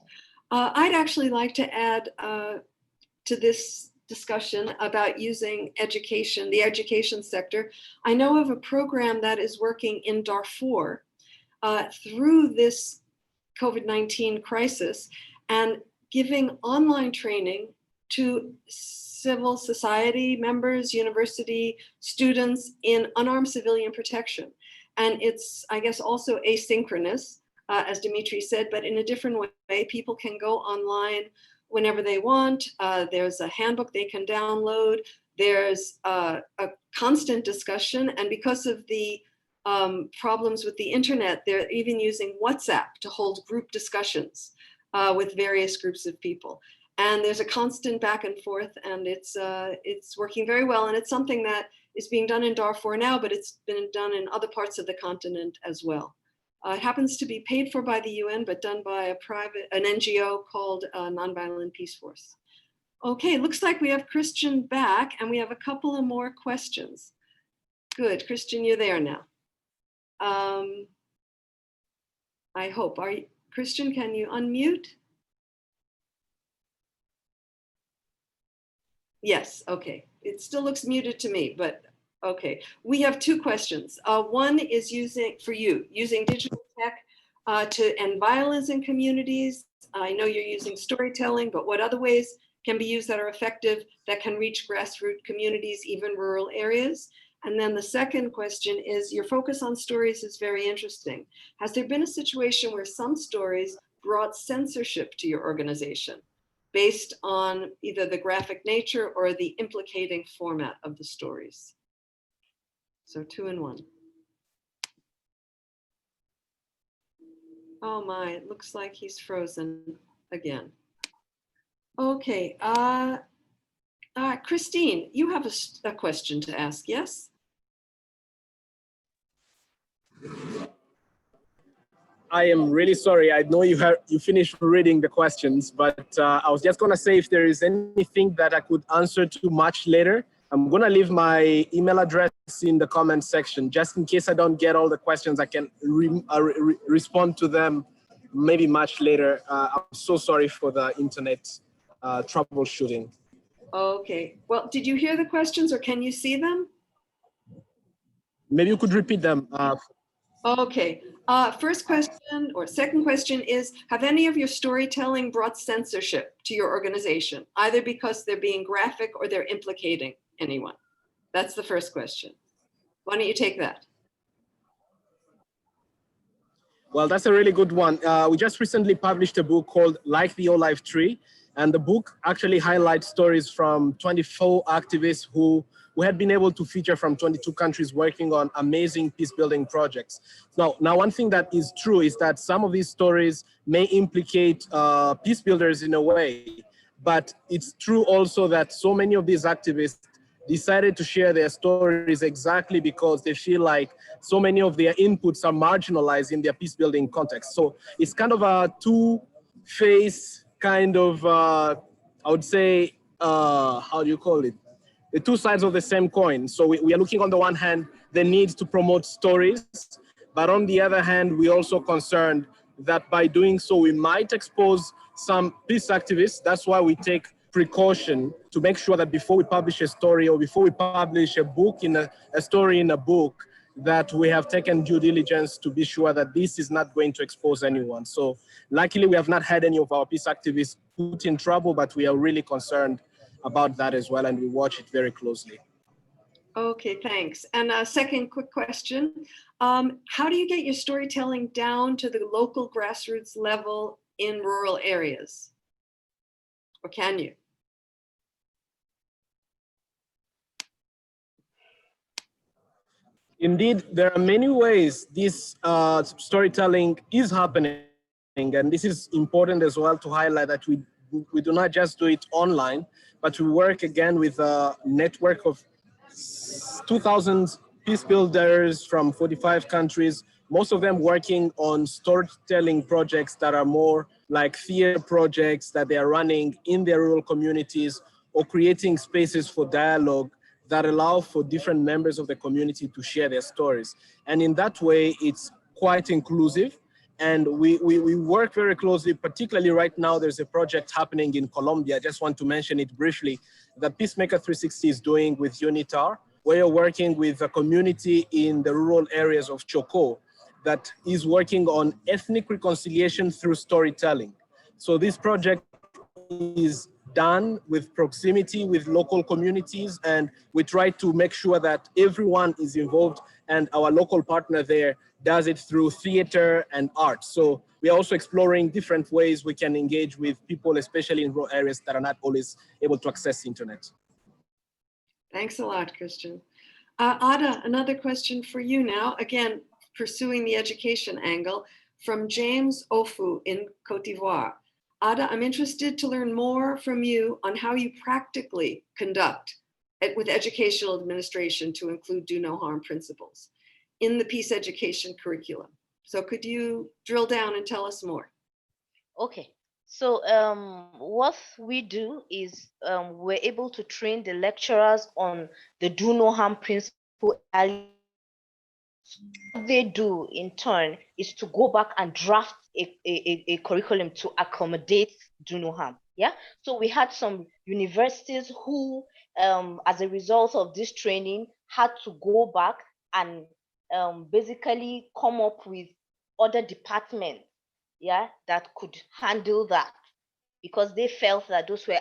I'd actually like to add to this discussion about using education, the education sector. I know of a program that is working in Darfur through this COVID-19 crisis and giving online training to civil society members, university students in unarmed civilian protection. And it's, I guess, also asynchronous, as Dimitri said, but in a different way. People can go online whenever they want. There's a handbook they can download. There's a constant discussion. And because of the problems with the internet, they're even using WhatsApp to hold group discussions with various groups of people. And there's a constant back and forth, and it's working very well. And it's something that is being done in Darfur now, but it's been done in other parts of the continent as well. It happens to be paid for by the UN, but done by an NGO called Nonviolent Peace Force. Okay, looks like we have Christian back, and we have a couple of more questions. Good, Christian, you're there now. I hope. Christian, can you unmute? Yes, okay. It still looks muted to me, but okay. We have two questions. One is using digital tech to end violence in communities. I know you're using storytelling, but what other ways can be used that are effective, that can reach grassroots communities, even rural areas? And then the second question is, your focus on stories is very interesting. Has there been a situation where some stories brought censorship to your organization based on either the graphic nature or the implicating format of the stories? So 2 in 1. Oh my, it looks like he's frozen again. Okay, Christine, you have a question to ask, yes? I am really sorry. I know you finished reading the questions, but I was just gonna say if there is anything that I could answer to much later, I'm gonna leave my email address in the comment section, just in case I don't get all the questions. I can respond to them maybe much later. I'm so sorry for the internet troubleshooting. Okay, well, did you hear the questions or can you see them? Maybe you could repeat them. Okay, first question or second question is, have any of your storytelling brought censorship to your organization, either because they're being graphic or they're implicating anyone? That's the first question. Why don't you take that? Well, that's a really good one. We just recently published a book called Like the Olive Tree, and the book actually highlights stories from 24 activists who had been able to feature from 22 countries working on amazing peace building projects. Now, one thing that is true is that some of these stories may implicate peace builders in a way, but it's true also that so many of these activists decided to share their stories exactly because they feel like so many of their inputs are marginalized in their peace building context. So it's kind of a two-faced kind of, I would say, how do you call it? The two sides of the same coin. So we are looking on the one hand, the need to promote stories, but on the other hand, we're also concerned that by doing so, we might expose some peace activists. That's why we take precaution to make sure that before we publish a story or before we publish a book a story in a book, that we have taken due diligence to be sure that this is not going to expose anyone. So luckily, we have not had any of our peace activists put in trouble, but we are really concerned about that as well, and we watch it very closely. Okay, thanks. And a second quick question. How do you get your storytelling down to the local grassroots level in rural areas? Or can you? Indeed, there are many ways this storytelling is happening, and this is important as well to highlight that we do not just do it online, but we work again with a network of 2,000 peace builders from 45 countries, most of them working on storytelling projects that are more like theater projects that they are running in their rural communities, or creating spaces for dialogue that allow for different members of the community to share their stories. And in that way, it's quite inclusive. And we work very closely, particularly right now, there's a project happening in Colombia. I just want to mention it briefly, that Peacemaker 360 is doing with UNITAR, where you're working with a community in the rural areas of Choco that is working on ethnic reconciliation through storytelling. So this project is done with proximity with local communities, and we try to make sure that everyone is involved, and our local partner there does it through theater and art. So we are also exploring different ways we can engage with people, especially in rural areas that are not always able to access the internet. Thanks a lot, Christian. Ada, another question for you now. Again, pursuing the education angle from James Ofu in Cote d'Ivoire. Ada, I'm interested to learn more from you on how you practically conduct with educational administration to include do no harm principles in the peace education curriculum. So could you drill down and tell us more? Okay. So what we do is we're able to train the lecturers on the do no harm principle early. What they do in turn is to go back and draft a curriculum to accommodate do no harm. Yeah. So we had some universities who, as a result of this training, had to go back and basically come up with other departments, yeah, that could handle that, because they felt that those were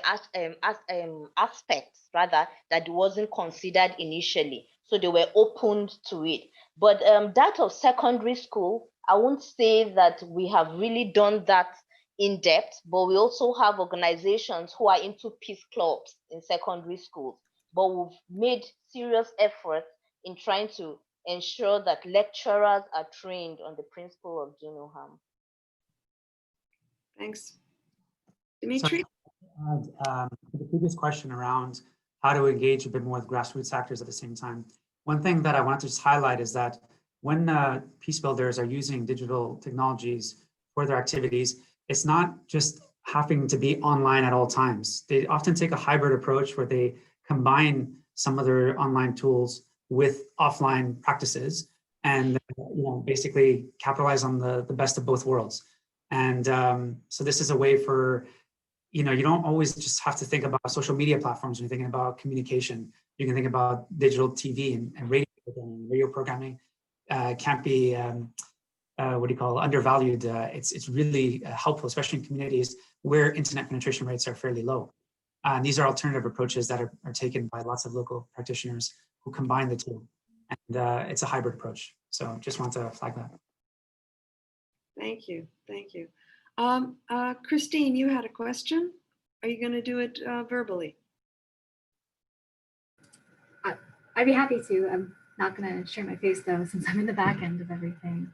aspects rather that wasn't considered initially, so they were opened to it. But that of secondary school, I won't say that we have really done that in depth, but we also have organizations who are into peace clubs in secondary schools. But we've made serious efforts in trying to ensure that lecturers are trained on the principle of do no harm. Thanks. Dimitri? The previous question around how to engage a bit more with grassroots actors at the same time. One thing that I wanted to just highlight is that when Peacebuilders are using digital technologies for their activities, it's not just having to be online at all times. They often take a hybrid approach where they combine some of their online tools with offline practices and basically capitalize on the best of both worlds. And so this is a way for, you don't always just have to think about social media platforms when you're thinking about communication. You can think about digital TV and radio programming. Radio programming can't be, undervalued. It's really helpful, especially in communities where internet penetration rates are fairly low. And these are alternative approaches that are taken by lots of local practitioners who combine the two. And it's a hybrid approach. So just want to flag that. Thank you. Thank you. Christine, you had a question. Are you going to do it verbally? I'd be happy to. I'm not going to share my face though, since I'm in the back end of everything.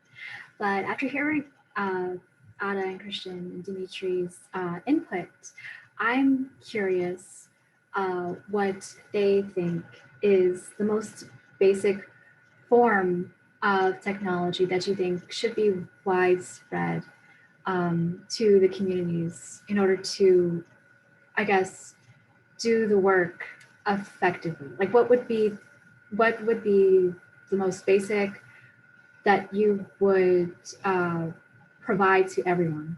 But after hearing Ada and Christian and Dimitri's input, I'm curious what they think is the most basic form of technology that you think should be widespread to the communities in order to, I guess, do the work effectively. Like what would be the most basic that you would provide to everyone?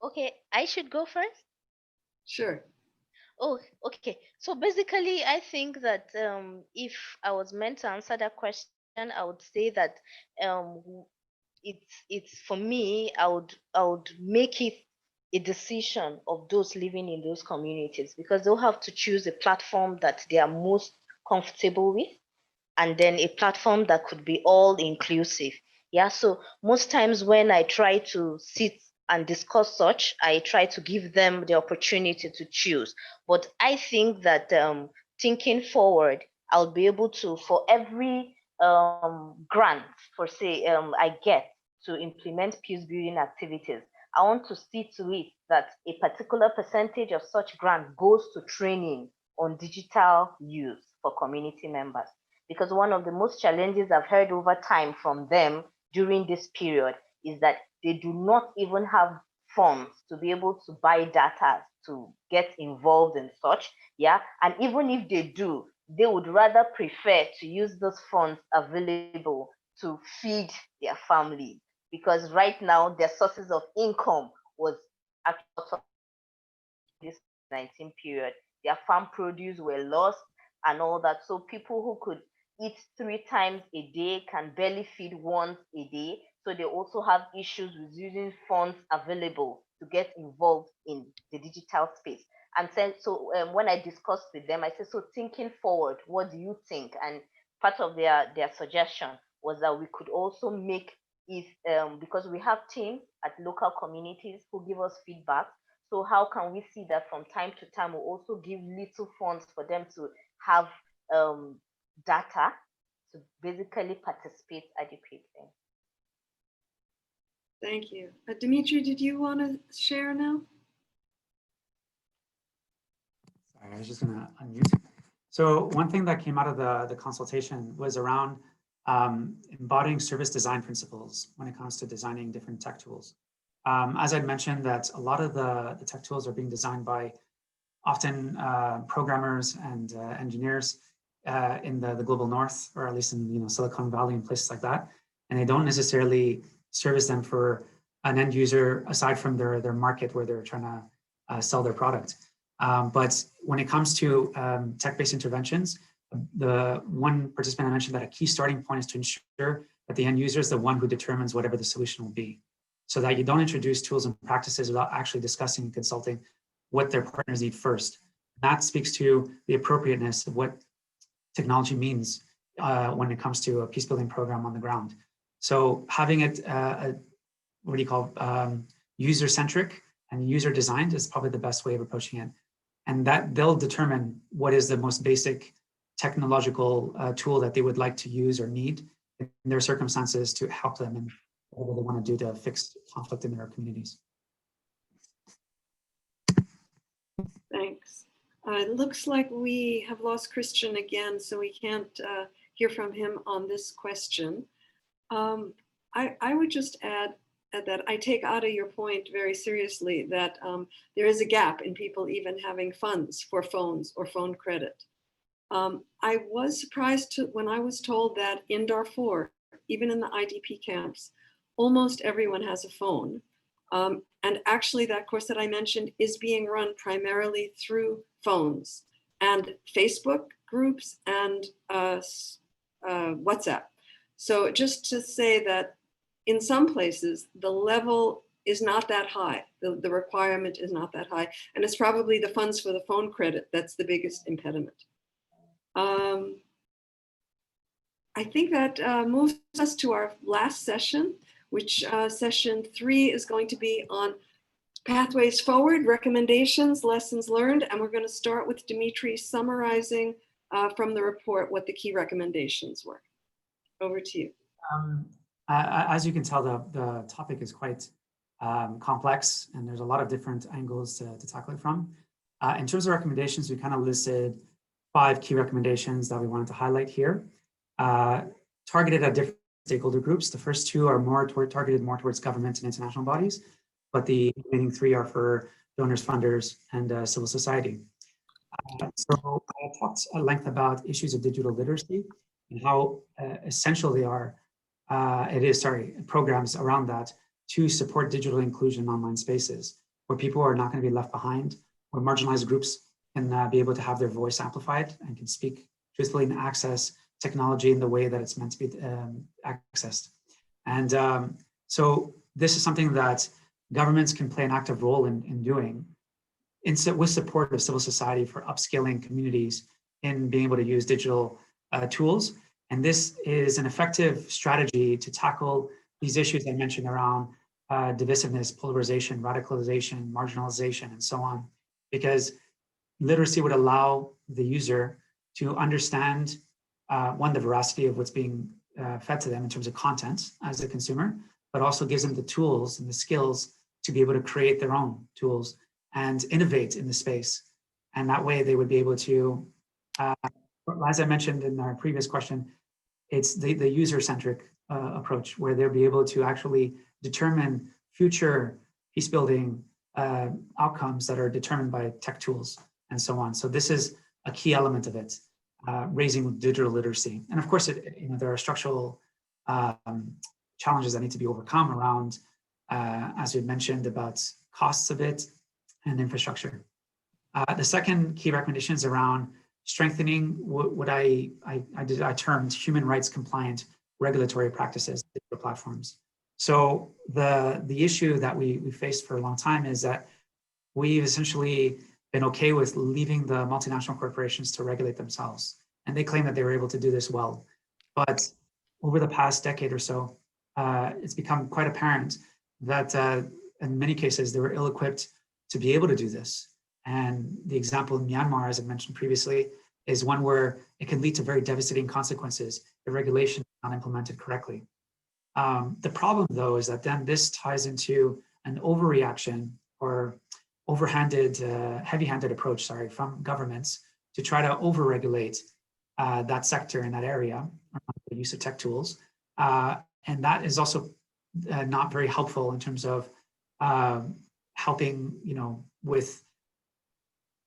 Okay, I should go first. Sure. Oh, okay. So basically, I think that if I was meant to answer that question, I would say that it's for me. I would make it a decision of those living in those communities, because they'll have to choose a platform that they are most comfortable with, and then a platform that could be all inclusive. Yeah, so most times when I try to sit and discuss such, I try to give them the opportunity to choose. But I think that thinking forward, I'll be able to, for every grant, for say, I get to implement peace building activities, I want to see to it that a particular percentage of such grant goes to training on digital use for community members. Because one of the most challenges I've heard over time from them during this period is that they do not even have funds to be able to buy data to get involved in such. Yeah, and even if they do, they would rather prefer to use those funds available to feed their family, because right now their sources of income was actually this 19 period. Their farm produce were lost and all that. So people who could eat 3 times a day can barely feed once a day. So they also have issues with using funds available to get involved in the digital space. And so when I discussed with them, I said, so thinking forward, what do you think? And part of their suggestion was that we could also make it, because we have teams at local communities who give us feedback. So how can we see that from time to time we also give little funds for them to have data to basically participate adequately. Thank you. Dimitri, did you want to share now? Sorry, I was just gonna unmute. So one thing that came out of the consultation was around embodying service design principles when it comes to designing different tech tools. As I mentioned, that a lot of the tech tools are being designed by often programmers and engineers in the global north, or at least in Silicon Valley and places like that, and they don't necessarily service them for an end user aside from their market where they're trying to sell their product. But when it comes to tech-based interventions, the one participant I mentioned that a key starting point is to ensure that the end user is the one who determines whatever the solution will be, so that you don't introduce tools and practices without actually discussing and consulting what their partners need first. That speaks to the appropriateness of what technology means when it comes to a peace building program on the ground. So having it, what do you call, user-centric and user-designed is probably the best way of approaching it. And that they'll determine what is the most basic technological tool that they would like to use or need in their circumstances to help them in whatever they want to do to fix conflict in their communities. Thanks. It looks like we have lost Christian again, so we can't hear from him on this question. I would just add that I take Ada your point very seriously, that there is a gap in people even having funds for phones or phone credit. I was surprised when I was told that in Darfur, even in the IDP camps, almost everyone has a phone. And actually that course that I mentioned is being run primarily through phones and Facebook groups and WhatsApp. So just to say that in some places, the level is not that high. The requirement is not that high. And it's probably the funds for the phone credit that's the biggest impediment. I think that moves us to our last session, which session 3 is going to be on pathways forward, recommendations, lessons learned. And we're going to start with Dimitri summarizing from the report what the key recommendations were. Over to you. As you can tell, the topic is quite complex, and there's a lot of different angles to tackle it from. In terms of recommendations, we kind of listed 5 key recommendations that we wanted to highlight here, targeted at different stakeholder groups. The first 2 are targeted more towards government and international bodies, but the remaining 3 are for donors, funders, and civil society. So I talked at length about issues of digital literacy and how essential they are. Programs around that to support digital inclusion in online spaces where people are not going to be left behind, where marginalized groups can be able to have their voice amplified and can speak truthfully and access technology in the way that it's meant to be accessed. And so this is something that governments can play an active role in doing with support of civil society for upskilling communities in being able to use digital tools. And this is an effective strategy to tackle these issues I mentioned around divisiveness, polarization, radicalization, marginalization, and so on, because literacy would allow the user to understand, one, the veracity of what's being fed to them in terms of content as a consumer, but also gives them the tools and the skills to be able to create their own tools and innovate in the space. And that way they would be able to, as I mentioned in our previous question, it's the user-centric approach where they'll be able to actually determine future peace building outcomes that are determined by tech tools and so on. So this is a key element of it, raising digital literacy. And of course, there are structural challenges that need to be overcome around, as we mentioned, about costs of it and infrastructure. The second key recommendation is around strengthening what I termed human rights compliant regulatory practices for platforms. So the issue that we faced for a long time is that we've essentially been okay with leaving the multinational corporations to regulate themselves. And they claim that they were able to do this well. But over the past decade or so, it's become quite apparent that in many cases, they were ill-equipped to be able to do this. And the example in Myanmar, as I mentioned previously, is one where it can lead to very devastating consequences if regulation is not implemented correctly. The problem, though, is that then this ties into an overreaction or heavy-handed approach, from governments to try to overregulate that sector in that area, the use of tech tools. And that is also not very helpful in terms of helping, with,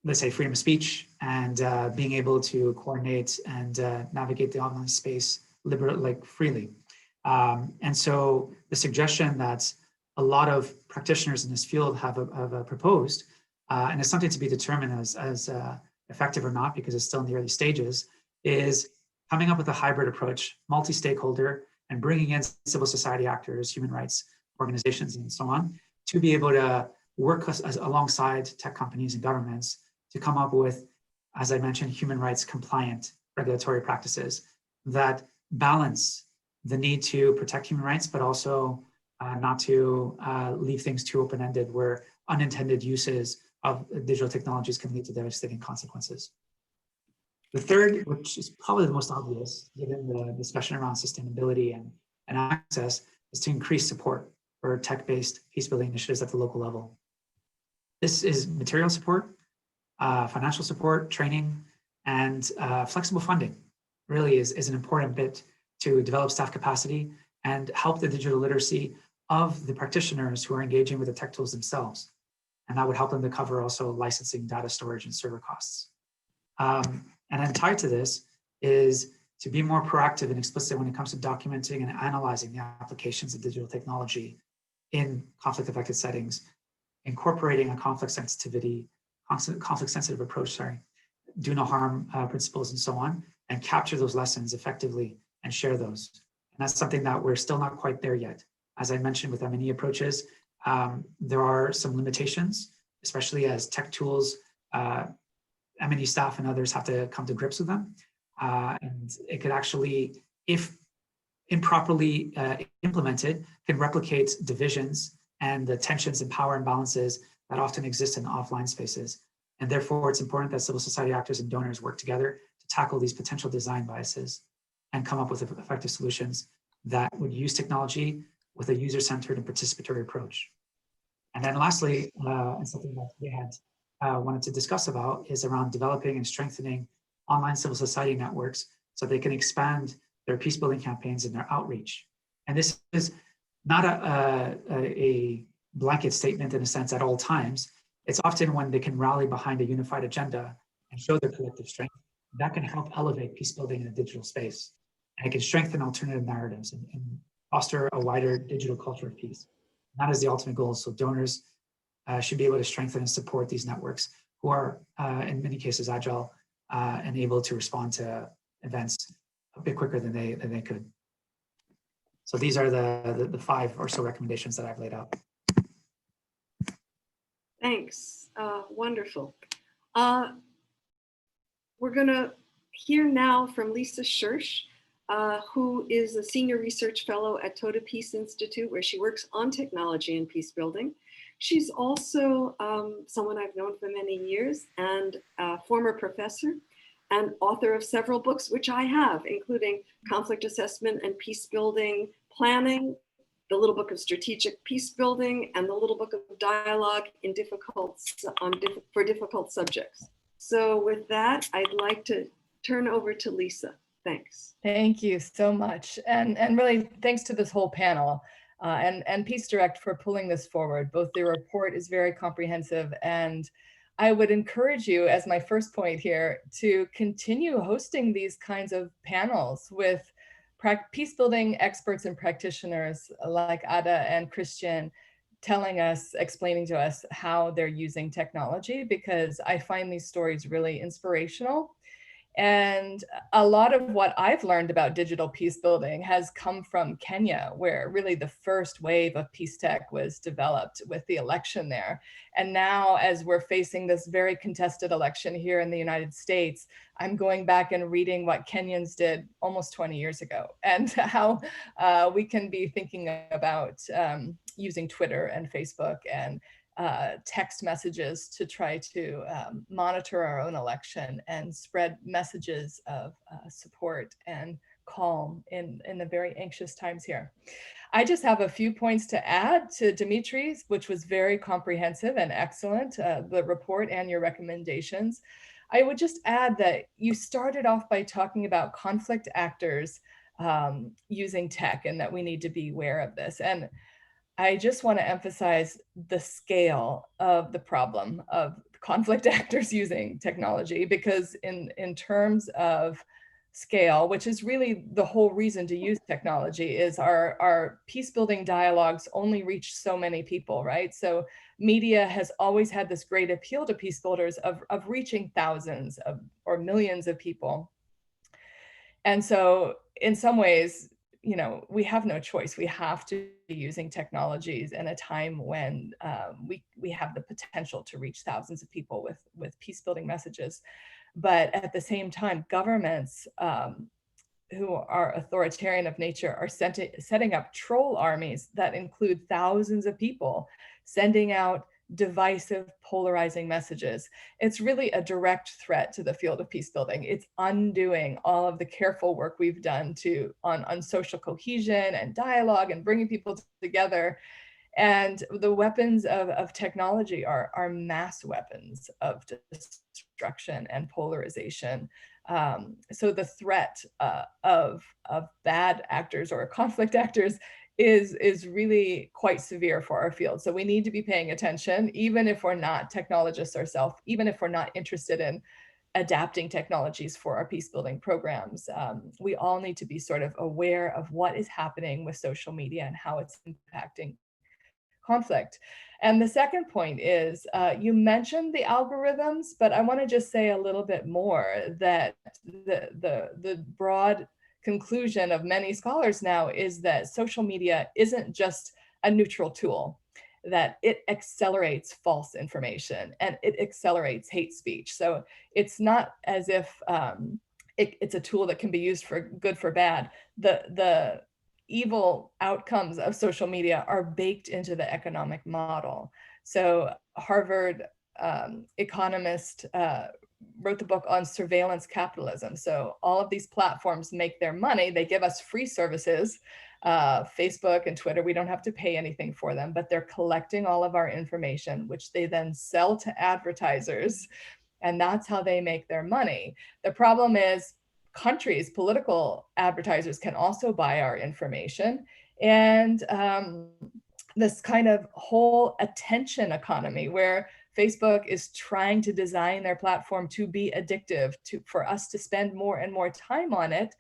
let's say, freedom of speech and being able to coordinate and navigate the online space freely. And so the suggestion that a lot of practitioners in this field have proposed, and it's something to be determined as effective or not, because it's still in the early stages, is coming up with a hybrid approach, multi-stakeholder, and bringing in civil society actors, human rights organizations, and so on, to be able to work alongside tech companies and governments to come up with, as I mentioned, human rights compliant regulatory practices that balance the need to protect human rights, but also not to leave things too open-ended, where unintended uses of digital technologies can lead to devastating consequences. The third, which is probably the most obvious, given the discussion around sustainability and access, is to increase support for tech-based peace-building initiatives at the local level. This is material support, financial support, training, and flexible funding. Really is an important bit to develop staff capacity and help the digital literacy of the practitioners who are engaging with the tech tools themselves. And that would help them to cover also licensing, data storage, and server costs. And then tied to this is to be more proactive and explicit when it comes to documenting and analyzing the applications of digital technology in conflict-affected settings, incorporating a conflict-sensitive approach, do no harm principles and so on, and capture those lessons effectively and share those. And that's something that we're still not quite there yet. As I mentioned with M&E approaches, there are some limitations, especially as tech tools, M&E staff and others have to come to grips with them. And it could actually, if improperly implemented, can replicate divisions and the tensions and power imbalances that often exist in offline spaces. And therefore, it's important that civil society actors and donors work together to tackle these potential design biases and come up with effective solutions that would use technology with a user-centered and participatory approach. And then lastly, and something that we had wanted to discuss about, is around developing and strengthening online civil society networks so they can expand their peace-building campaigns and their outreach. And this is not a blanket statement in a sense at all times. It's often when they can rally behind a unified agenda and show their collective strength, that can help elevate peace-building in a digital space. And it can strengthen alternative narratives and foster a wider digital culture of peace. And that is the ultimate goal. So donors should be able to strengthen and support these networks who are, in many cases, agile and able to respond to events a bit quicker than they could. So these are the 5 or so recommendations that I've laid out. Thanks, wonderful. We're gonna hear now from Lisa Schirch, who is a senior research fellow at Toda Peace Institute, where she works on technology and peace building. She's also someone I've known for many years and a former professor and author of several books, which I have, including Conflict Assessment and Peace Building Planning, the Little Book of Strategic Peace Building, and the Little Book of Dialogue for difficult subjects. So with that, I'd like to turn over to Lisa. Thanks. Thank you so much. And really thanks to this whole panel and Peace Direct for pulling this forward. Both the report is very comprehensive, and I would encourage you, as my first point here, to continue hosting these kinds of panels with peace building experts and practitioners like Ada and Christian, explaining to us how they're using technology, because I find these stories really inspirational. And a lot of what I've learned about digital peace building has come from Kenya, where really the first wave of peace tech was developed with the election there. And now, as we're facing this very contested election here in the United States, I'm going back and reading what Kenyans did almost 20 years ago, and how we can be thinking about using Twitter and Facebook and text messages to try to monitor our own election and spread messages of support and calm in the very anxious times here. I just have a few points to add to Dimitri's, which was very comprehensive and excellent, the report and your recommendations. I would just add that you started off by talking about conflict actors using tech and that we need to be aware of this. And I just want to emphasize the scale of the problem of conflict actors using technology, because in terms of scale, which is really the whole reason to use technology, is our peace building dialogues only reach so many people, right? So media has always had this great appeal to peace builders of reaching thousands of or millions of people. And so in some ways, you know, we have no choice. We have to be using technologies in a time when we have the potential to reach thousands of people with peace building messages. But at the same time, governments who are authoritarian of nature are setting up troll armies that include thousands of people, sending out divisive, polarizing messages. It's really a direct threat to the field of peace building. It's undoing all of the careful work we've done on social cohesion and dialogue and bringing people together. And the weapons of technology are mass weapons of destruction and polarization. So the threat of bad actors or conflict actors is really quite severe for our field. So we need to be paying attention, even if we're not technologists ourselves, even if we're not interested in adapting technologies for our peace building programs. We all need to be sort of aware of what is happening with social media and how it's impacting conflict. And the second point is, you mentioned the algorithms, but I want to just say a little bit more that the broad conclusion of many scholars now is that social media isn't just a neutral tool, that it accelerates false information and it accelerates hate speech. So it's not as if it's a tool that can be used for good, for bad. The evil outcomes of social media are baked into the economic model. So Harvard economist wrote the book on surveillance capitalism. So all of these platforms make their money. They give us free services, Facebook and Twitter. We don't have to pay anything for them, but they're collecting all of our information, which they then sell to advertisers. And that's how they make their money. The problem is countries, political advertisers can also buy our information. And this kind of whole attention economy where Facebook is trying to design their platform to be addictive, for us to spend more and more time on it,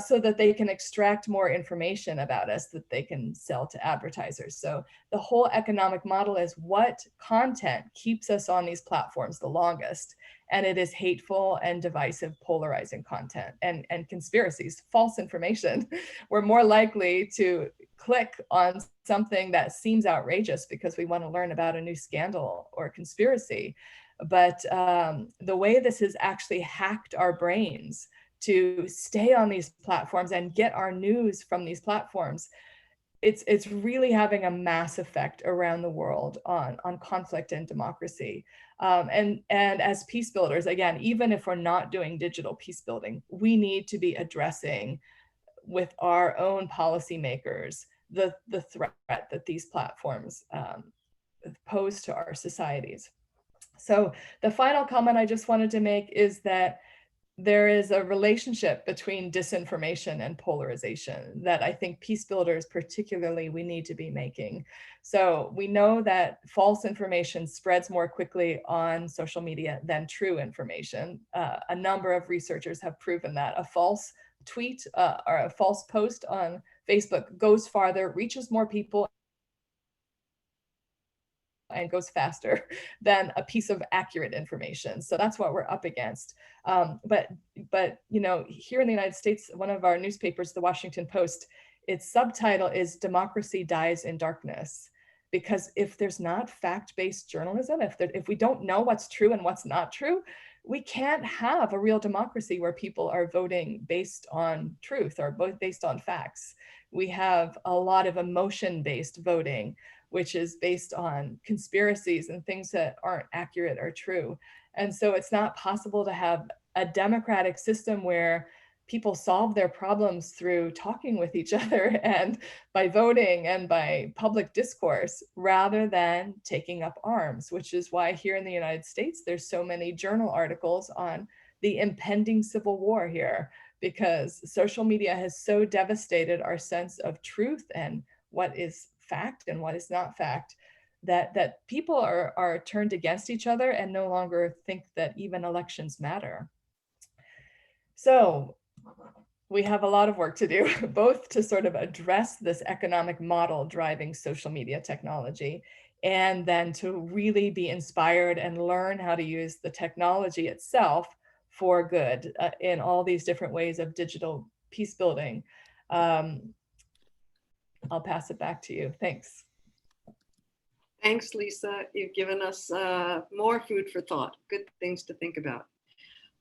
so that they can extract more information about us that they can sell to advertisers. So the whole economic model is what content keeps us on these platforms the longest. And it is hateful and divisive, polarizing content and conspiracies, false information. We're more likely to click on something that seems outrageous because we want to learn about a new scandal or conspiracy. But the way this has actually hacked our brains to stay on these platforms and get our news from these platforms, it's really having a mass effect around the world on conflict and democracy. And as peace builders, again, even if we're not doing digital peace building, we need to be addressing with our own policymakers the threat that these platforms pose to our societies. So the final comment I just wanted to make is that there is a relationship between disinformation and polarization that I think peace builders particularly we need to be making. So we know that false information spreads more quickly on social media than true information. A number of researchers have proven that a false tweet or a false post on Facebook goes farther, reaches more people, and goes faster than a piece of accurate information. So that's what we're up against. But you know, here in the United States, one of our newspapers, the Washington Post, its subtitle is "Democracy Dies in Darkness." Because if there's not fact-based journalism, if we don't know what's true and what's not true, we can't have a real democracy where people are voting based on truth or based on facts. We have a lot of emotion-based voting, which is based on conspiracies and things that aren't accurate or true. And so it's not possible to have a democratic system where people solve their problems through talking with each other and by voting and by public discourse rather than taking up arms, which is why here in the United States, there's so many journal articles on the impending civil war here, because social media has so devastated our sense of truth and what is fact and what is not fact, that people are turned against each other and no longer think that even elections matter. So we have a lot of work to do, both to sort of address this economic model driving social media technology, and then to really be inspired and learn how to use the technology itself for good in all these different ways of digital peace building. I'll pass it back to you. Thanks. Thanks, Lisa. You've given us more food for thought, good things to think about.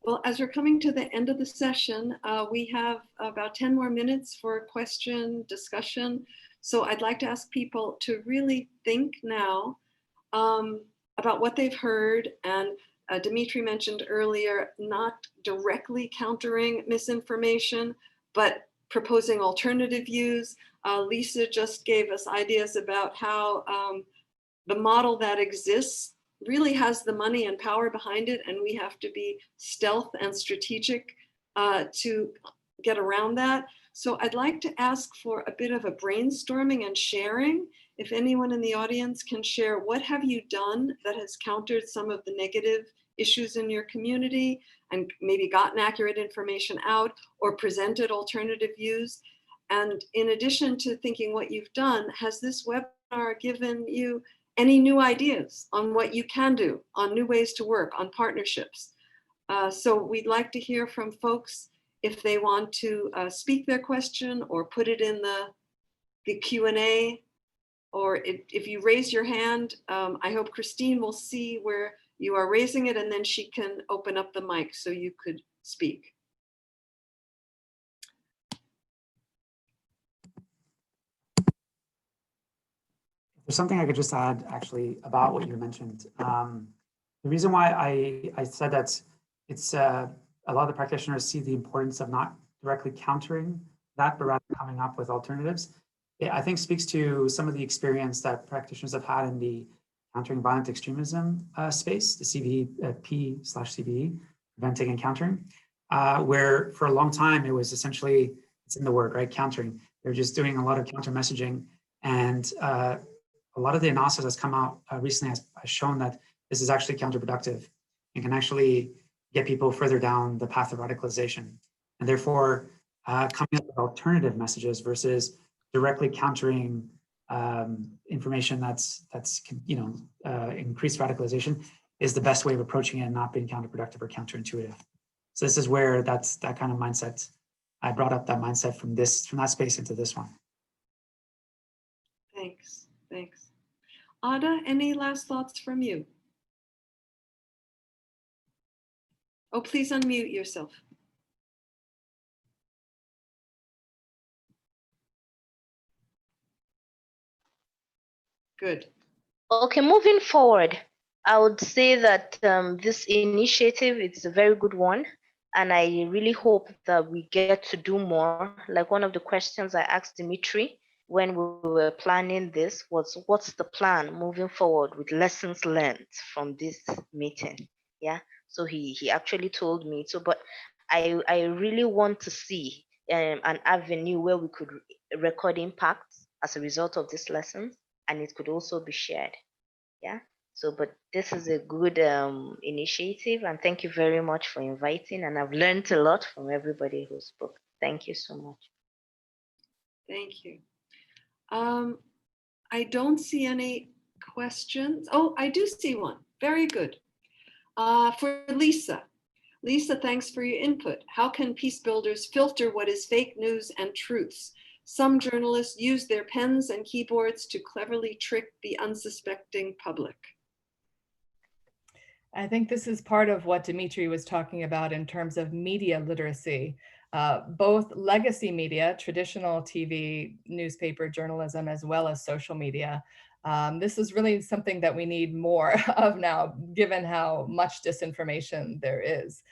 Well, as we're coming to the end of the session, we have about 10 more minutes for question, discussion. So I'd like to ask people to really think now about what they've heard. And Dimitri mentioned earlier, not directly countering misinformation, but proposing alternative views. Lisa just gave us ideas about how the model that exists really has the money and power behind it, and we have to be stealth and strategic to get around that. So I'd like to ask for a bit of a brainstorming and sharing. If anyone in the audience can share, what have you done that has countered some of the negative issues in your community and maybe gotten accurate information out or presented alternative views? And in addition to thinking what you've done, has this webinar given you any new ideas on what you can do, on new ways to work, on partnerships? So we'd like to hear from folks if they want to speak their question or put it in the Q&A, or if you raise your hand, I hope Christine will see where you are raising it, and then she can open up the mic so you could speak. There's something I could just add actually about what you mentioned. The reason why I said that it's a lot of the practitioners see the importance of not directly countering that, but rather coming up with alternatives. It, I think, speaks to some of the experience that practitioners have had in the countering violent extremism space, the CVP/CVE, preventing and countering, where for a long time it was essentially, it's in the word, right, countering. They're just doing a lot of counter messaging, and a lot of the analysis that's come out recently has shown that this is actually counterproductive and can actually get people further down the path of radicalization. And therefore, coming up with alternative messages versus directly countering information that's increased radicalization is the best way of approaching it and not being counterproductive or counterintuitive. So this is where that kind of mindset, I brought up that mindset from that space into this one. Thanks, thanks. Ada, any last thoughts from you? Oh, please unmute yourself. Good. Okay, moving forward, I would say that this initiative is a very good one, and I really hope that we get to do more. Like one of the questions I asked Dimitri when we were planning this was, what's the plan moving forward with lessons learned from this meeting? Yeah, so he actually told me so, but I really want to see an avenue where we could record impacts as a result of these lessons, and it could also be shared. Yeah, so but this is a good initiative, and thank you very much for inviting, and I've learned a lot from everybody who spoke. Thank you so much. Thank you. I don't see any questions. Oh, I do see one. Very good. For Lisa. Lisa, thanks for your input. How can peace builders filter what is fake news and truths? Some journalists use their pens and keyboards to cleverly trick the unsuspecting public. I think this is part of what Dimitri was talking about in terms of media literacy. Both legacy media, traditional TV, newspaper journalism, as well as social media, This is really something that we need more of now, given how much disinformation there is.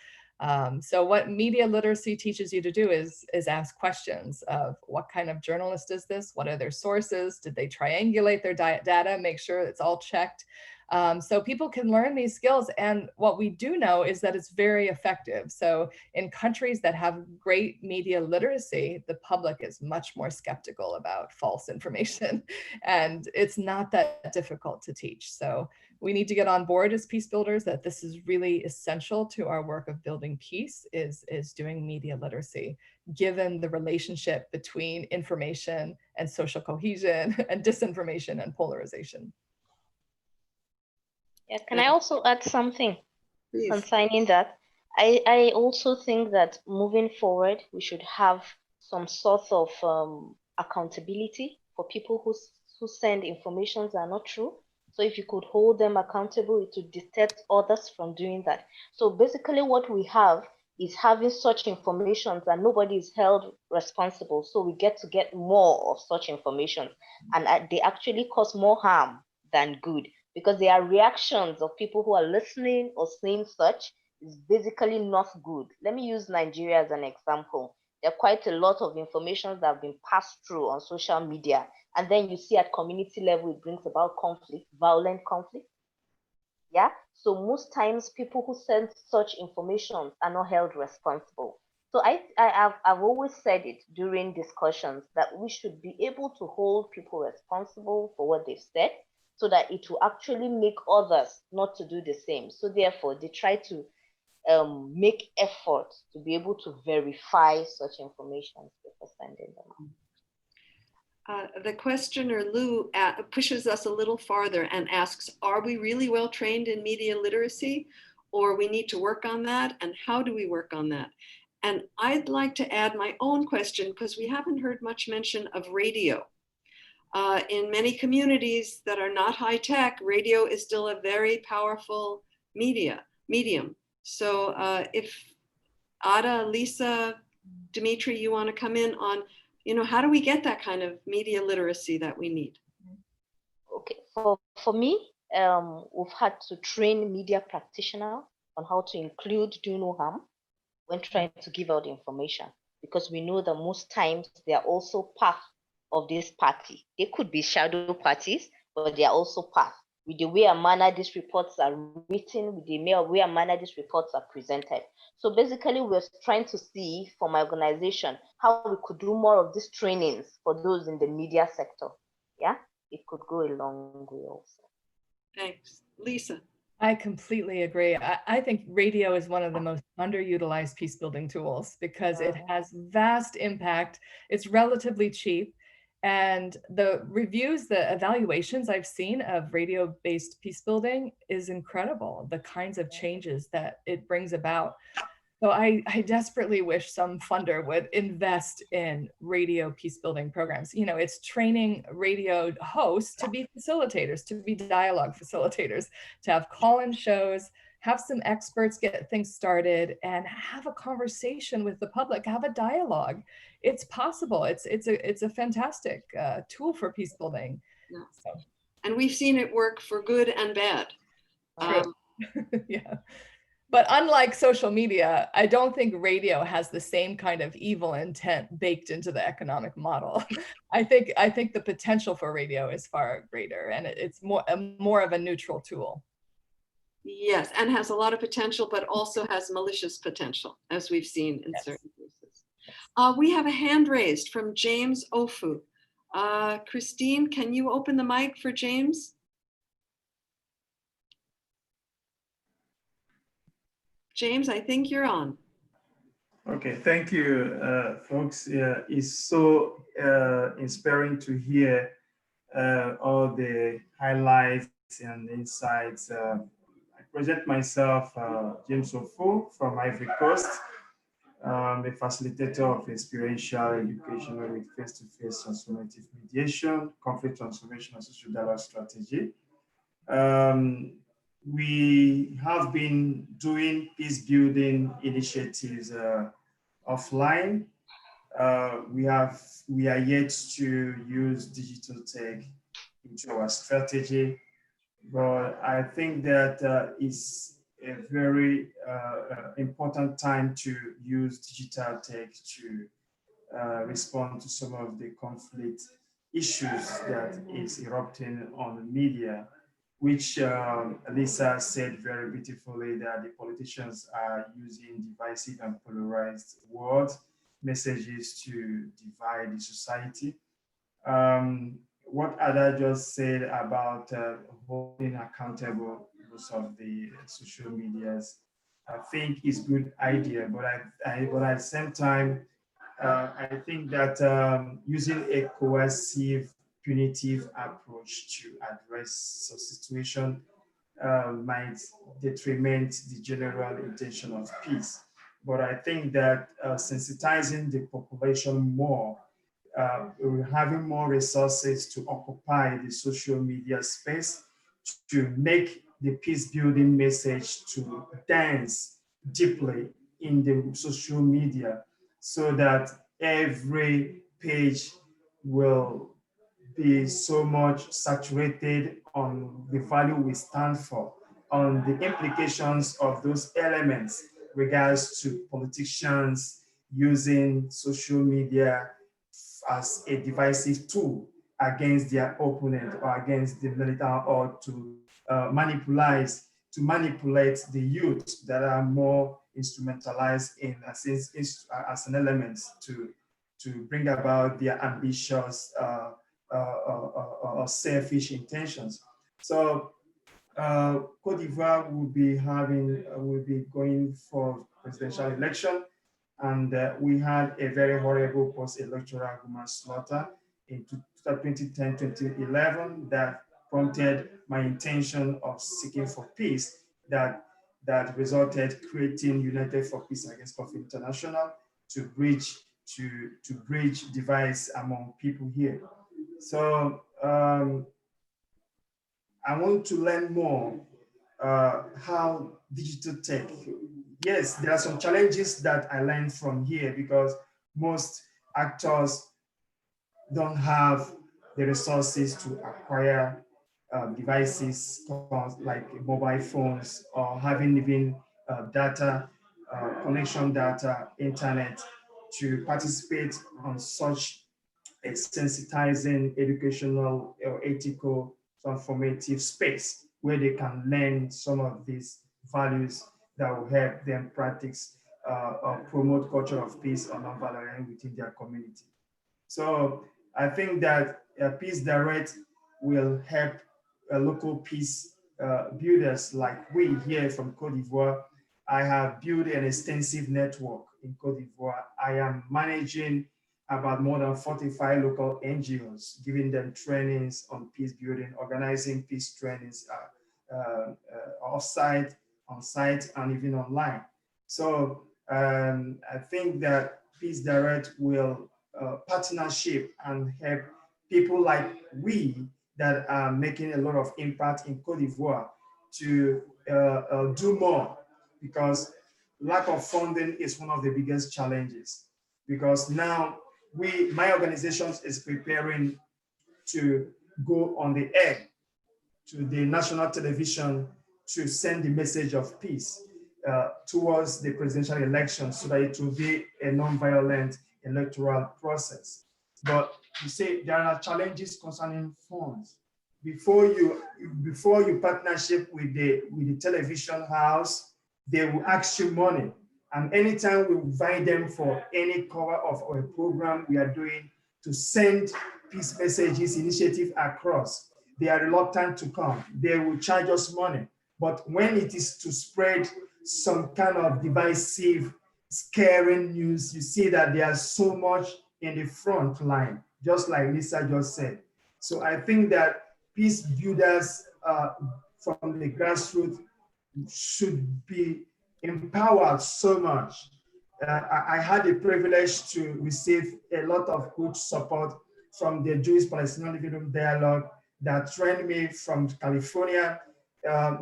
So what media literacy teaches you to do is ask questions of what kind of journalist is this? What are their sources? Did they triangulate their data, make sure it's all checked? So people can learn these skills. And what we do know is that it's very effective. So in countries that have great media literacy, the public is much more skeptical about false information. And it's not that difficult to teach. So we need to get on board as peace builders that this is really essential to our work of building peace is doing media literacy, given the relationship between information and social cohesion and disinformation and polarization. Yeah, can I also add something Please. concerning that? I also think that moving forward, we should have some sort of accountability for people who send information that are not true. So if you could hold them accountable, it would detect others from doing that. So basically what we have is having such information that nobody is held responsible. So we get to get more of such information, and they actually cause more harm than good, because there are reactions of people who are listening or seeing such is basically not good. Let me use Nigeria as an example. There are quite a lot of information that have been passed through on social media, and then you see at community level it brings about conflict, violent conflict. Yeah, so most times people who send such information are not held responsible. So I've always said it during discussions that we should be able to hold people responsible for what they've said, so that it will actually make others not to do the same. So therefore, they try to make effort to be able to verify such information before sending them out. The questioner, Lou, pushes us a little farther and asks, are we really well trained in media literacy, or we need to work on that? And how do we work on that? And I'd like to add my own question, because we haven't heard much mention of radio. In many communities that are not high tech, radio is still a very powerful medium. So if Ada, Lisa, Dimitri, you want to come in on, how do we get that kind of media literacy that we need? Okay, for me, we've had to train media practitioners on how to include do no harm when trying to give out information, because we know that most times they are also part of this party. They could be shadow parties, but they are also part. With the way and manner these reports are written, with the way and manner these reports are presented. So basically, we're trying to see for my organization how we could do more of these trainings for those in the media sector. Yeah, it could go a long way also. Thanks. Lisa. I completely agree. I think radio is one of the most underutilized peace building tools because it has vast impact. It's relatively cheap. And the reviews, the evaluations I've seen of radio-based peace building is incredible, the kinds of changes that it brings about. So I desperately wish some funder would invest in radio peace building programs. It's training radio hosts to be facilitators, to be dialogue facilitators, to have call-in shows, have some experts get things started, and have a conversation with the public, have a dialogue. It's possible. It's a fantastic tool for peace building. Yeah. So. And we've seen it work for good and bad. Yeah. But unlike social media, I don't think radio has the same kind of evil intent baked into the economic model. I think the potential for radio is far greater, and it's more of a neutral tool. Yes, and has a lot of potential, but also has malicious potential, as we've seen in certain cases. We have a hand raised from James Ofu. Christine, can you open the mic for James? James, I think you're on. Okay, thank you, folks. It's so inspiring to hear all the highlights and insights. I present myself, James Ofu from Ivory Coast. I'm a facilitator of experiential education with face-to-face transformative mediation, conflict transformation, and social dialogue strategy. We have been doing peace building initiatives offline. We are yet to use digital tech into our strategy. But I think that it's a very important time to use digital tech to respond to some of the conflict issues that is erupting on the media, which Lisa said very beautifully, that the politicians are using divisive and polarized words, messages to divide the society. What Ada just said about holding accountable most of the social medias, I think is good idea, but but at the same time, I think that using a coercive, punitive approach to address such situation might detriment the general intention of peace. But I think that sensitizing the population more, having more resources to occupy the social media space, to make the peace building message to dance deeply in the social media, so that every page will be so much saturated on the value we stand for, on the implications of those elements regards to politicians using social media as a divisive tool against their opponent or against the militant, or to manipulate the youth that are more instrumentalized in as an element to bring about their ambitious or selfish intentions. So Cote d'Ivoire will be going for presidential election, and we had a very horrible post-electoral human slaughter in 2010-2011 that prompted my intention of seeking for peace, that resulted creating United for Peace Against Conflict International to bridge divides among people here. So I want to learn more how digital tech. Yes, there are some challenges that I learned from here, because most actors don't have the resources to acquire devices like mobile phones, or having even data, connection data, internet, to participate on such a sensitizing, educational, or ethical, transformative space where they can learn some of these values that will help them practice or promote culture of peace or nonviolence within their community. So I think that Peace Direct will help local peace builders like we here from Cote d'Ivoire. I have built an extensive network in Cote d'Ivoire. I am managing about more than 45 local NGOs, giving them trainings on peace building, organizing peace trainings off-site, on-site, and even online. So I think that Peace Direct will partnership and help people like we that are making a lot of impact in Cote d'Ivoire to do more, because lack of funding is one of the biggest challenges. Because now my organization is preparing to go on the air to the national television to send the message of peace towards the presidential election, so that it will be a non-violent electoral process. But you say there are challenges concerning funds. Before you partnership with the television house, they will ask you money. And anytime we invite them for any cover of a program we are doing to send peace messages initiative across, they are reluctant to come. They will charge us money. But when it is to spread some kind of divisive, scaring news, you see that they are so much in the front line, just like Lisa just said. So I think that peace builders from the grassroots should be empowered so much. I had the privilege to receive a lot of good support from the Jewish-Palestinian Living Room Dialogue that trained me from California,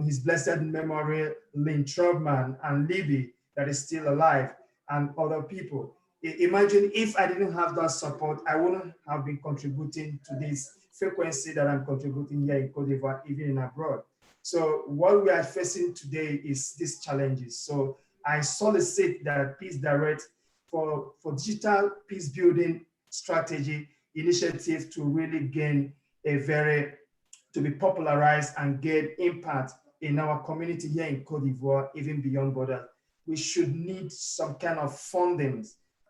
his blessed memory, Lynn Trubman and Libby, that is still alive, and other people. Imagine if I didn't have that support, I wouldn't have been contributing to this frequency that I'm contributing here in Cote d'Ivoire, even in abroad. So what we are facing today is these challenges. So I solicit that Peace Direct for digital peace building strategy initiative to really gain to be popularized and get impact in our community here in Cote d'Ivoire, even beyond borders. We should need some kind of funding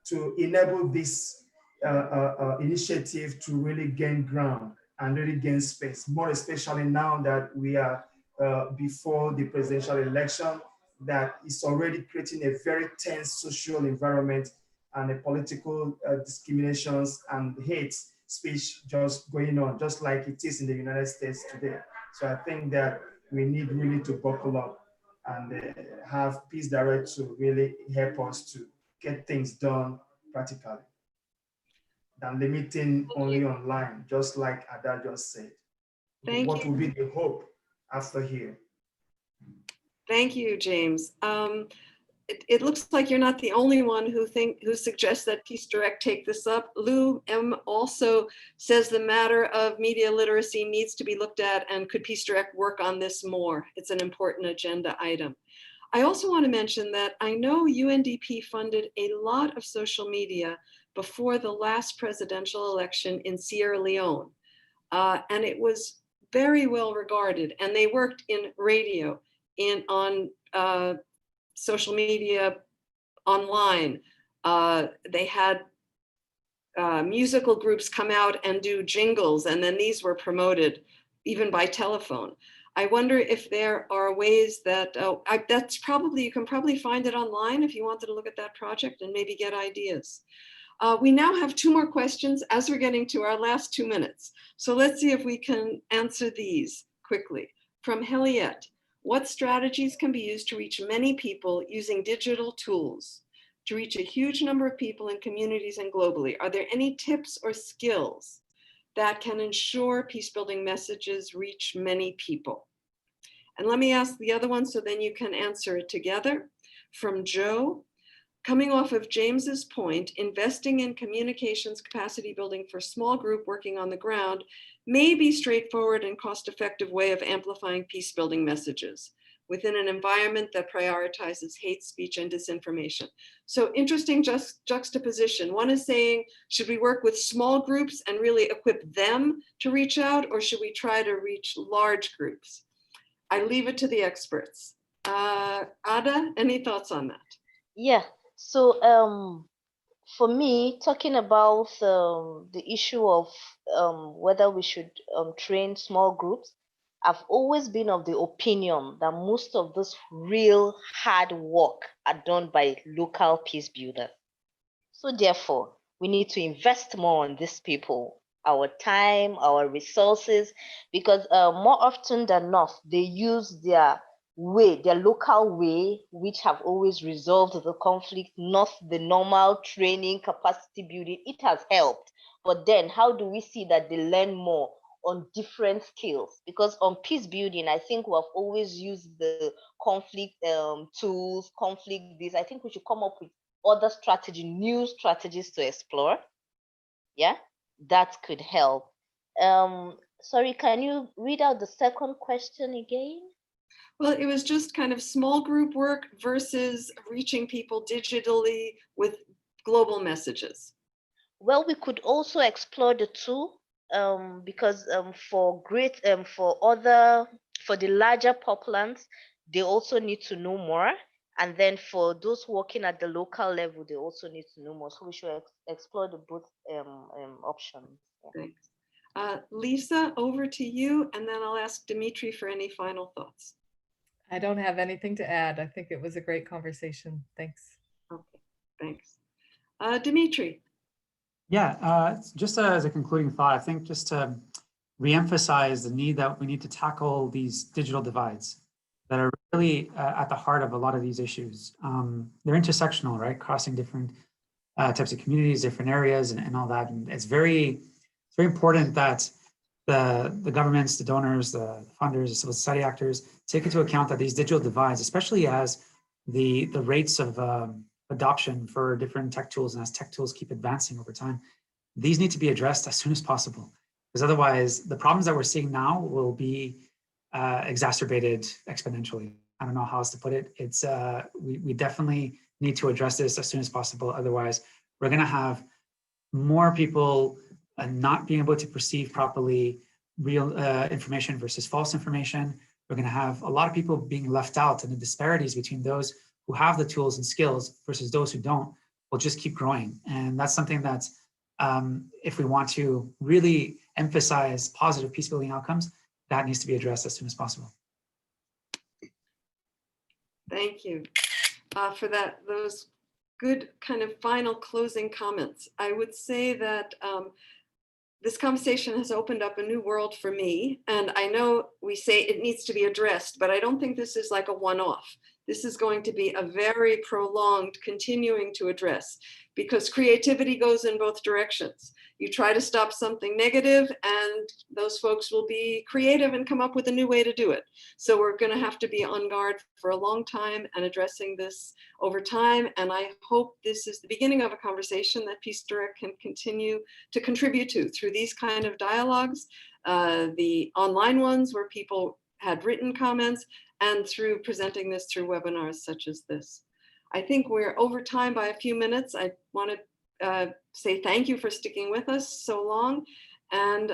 to enable this initiative to really gain ground and really gain space, more especially now that we are before the presidential election, that is already creating a very tense social environment and a political discriminations and hate speech just going on, just like it is in the United States today. So I think that we need really to buckle up and have Peace Direct to really help us to get things done practically than limiting only online, just like Ada just said. What will be the hope after here? Thank you, James. It looks like you're not the only one who suggests that Peace Direct take this up. Lou M also says the matter of media literacy needs to be looked at, and could Peace Direct work on this more? It's an important agenda item. I also want to mention that I know UNDP funded a lot of social media before the last presidential election in Sierra Leone. And it was very well regarded, and they worked in radio, on social media, online. They had musical groups come out and do jingles, and then these were promoted even by telephone. I wonder if there are ways that, you can probably find it online if you wanted to look at that project and maybe get ideas. We now have 2 more questions as we're getting to our last 2 minutes. So let's see if we can answer these quickly. From Heliette, what strategies can be used to reach many people using digital tools to reach a huge number of people in communities and globally? Are there any tips or skills that can ensure peace-building messages reach many people? And let me ask the other one so then you can answer it together. From Joe, coming off of James's point, investing in communications capacity building for small group working on the ground may be straightforward and cost-effective way of amplifying peace-building messages within an environment that prioritizes hate speech and disinformation. So interesting juxtaposition. One is saying, should we work with small groups and really equip them to reach out, or should we try to reach large groups? I leave it to the experts. Ada, any thoughts on that? Yeah, so for me, talking about the issue of whether we should train small groups, I've always been of the opinion that most of this real hard work are done by local peace builders. So therefore, we need to invest more on these people, our time, our resources, because more often than not, they use their local way, which have always resolved the conflict, not the normal training, capacity building. It has helped. But then how do we see that they learn more on different skills? Because on peace building, I think we have always used the conflict tools, conflict this. I think we should come up with other strategy, new strategies to explore. Yeah, that could help. Sorry, can you read out the second question again? Well, it was just kind of small group work versus reaching people digitally with global messages. Well, we could also explore the two, because for the larger populations, they also need to know more. And then for those working at the local level, they also need to know more. So we should explore the both options. Yeah. Thanks. Lisa, over to you, and then I'll ask Dimitri for any final thoughts. I don't have anything to add. I think it was a great conversation. Thanks. Okay, thanks. Dimitri. Yeah, just as a concluding thought, I think just to reemphasize the need that we need to tackle these digital divides that are really at the heart of a lot of these issues. They're intersectional, right? Crossing different types of communities, different areas, and all that. And it's very important that the governments, the donors, the funders, the civil society actors take into account that these digital divides, especially as the rates of adoption for different tech tools and as tech tools keep advancing over time, these need to be addressed as soon as possible. Because otherwise, the problems that we're seeing now will be exacerbated exponentially. I don't know how else to put it. It's we definitely need to address this as soon as possible. Otherwise, we're going to have more people not being able to perceive properly real information versus false information. We're going to have a lot of people being left out, and the disparities between those who have the tools and skills versus those who don't will just keep growing. And that's something that if we want to really emphasize positive peace building outcomes, that needs to be addressed as soon as possible. Thank you for those good kind of final closing comments. I would say that this conversation has opened up a new world for me. And I know we say it needs to be addressed, but I don't think this is like a one-off. This is going to be a very prolonged continuing to address, because creativity goes in both directions. You try to stop something negative and those folks will be creative and come up with a new way to do it. So we're going to have to be on guard for a long time and addressing this over time. And I hope this is the beginning of a conversation that Peace Direct can continue to contribute to through these kind of dialogues, the online ones where people had written comments, and through presenting this through webinars such as this. I think we're over time by a few minutes. I want to say thank you for sticking with us so long, and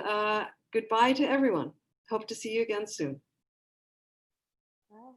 goodbye to everyone. Hope to see you again soon. Wow.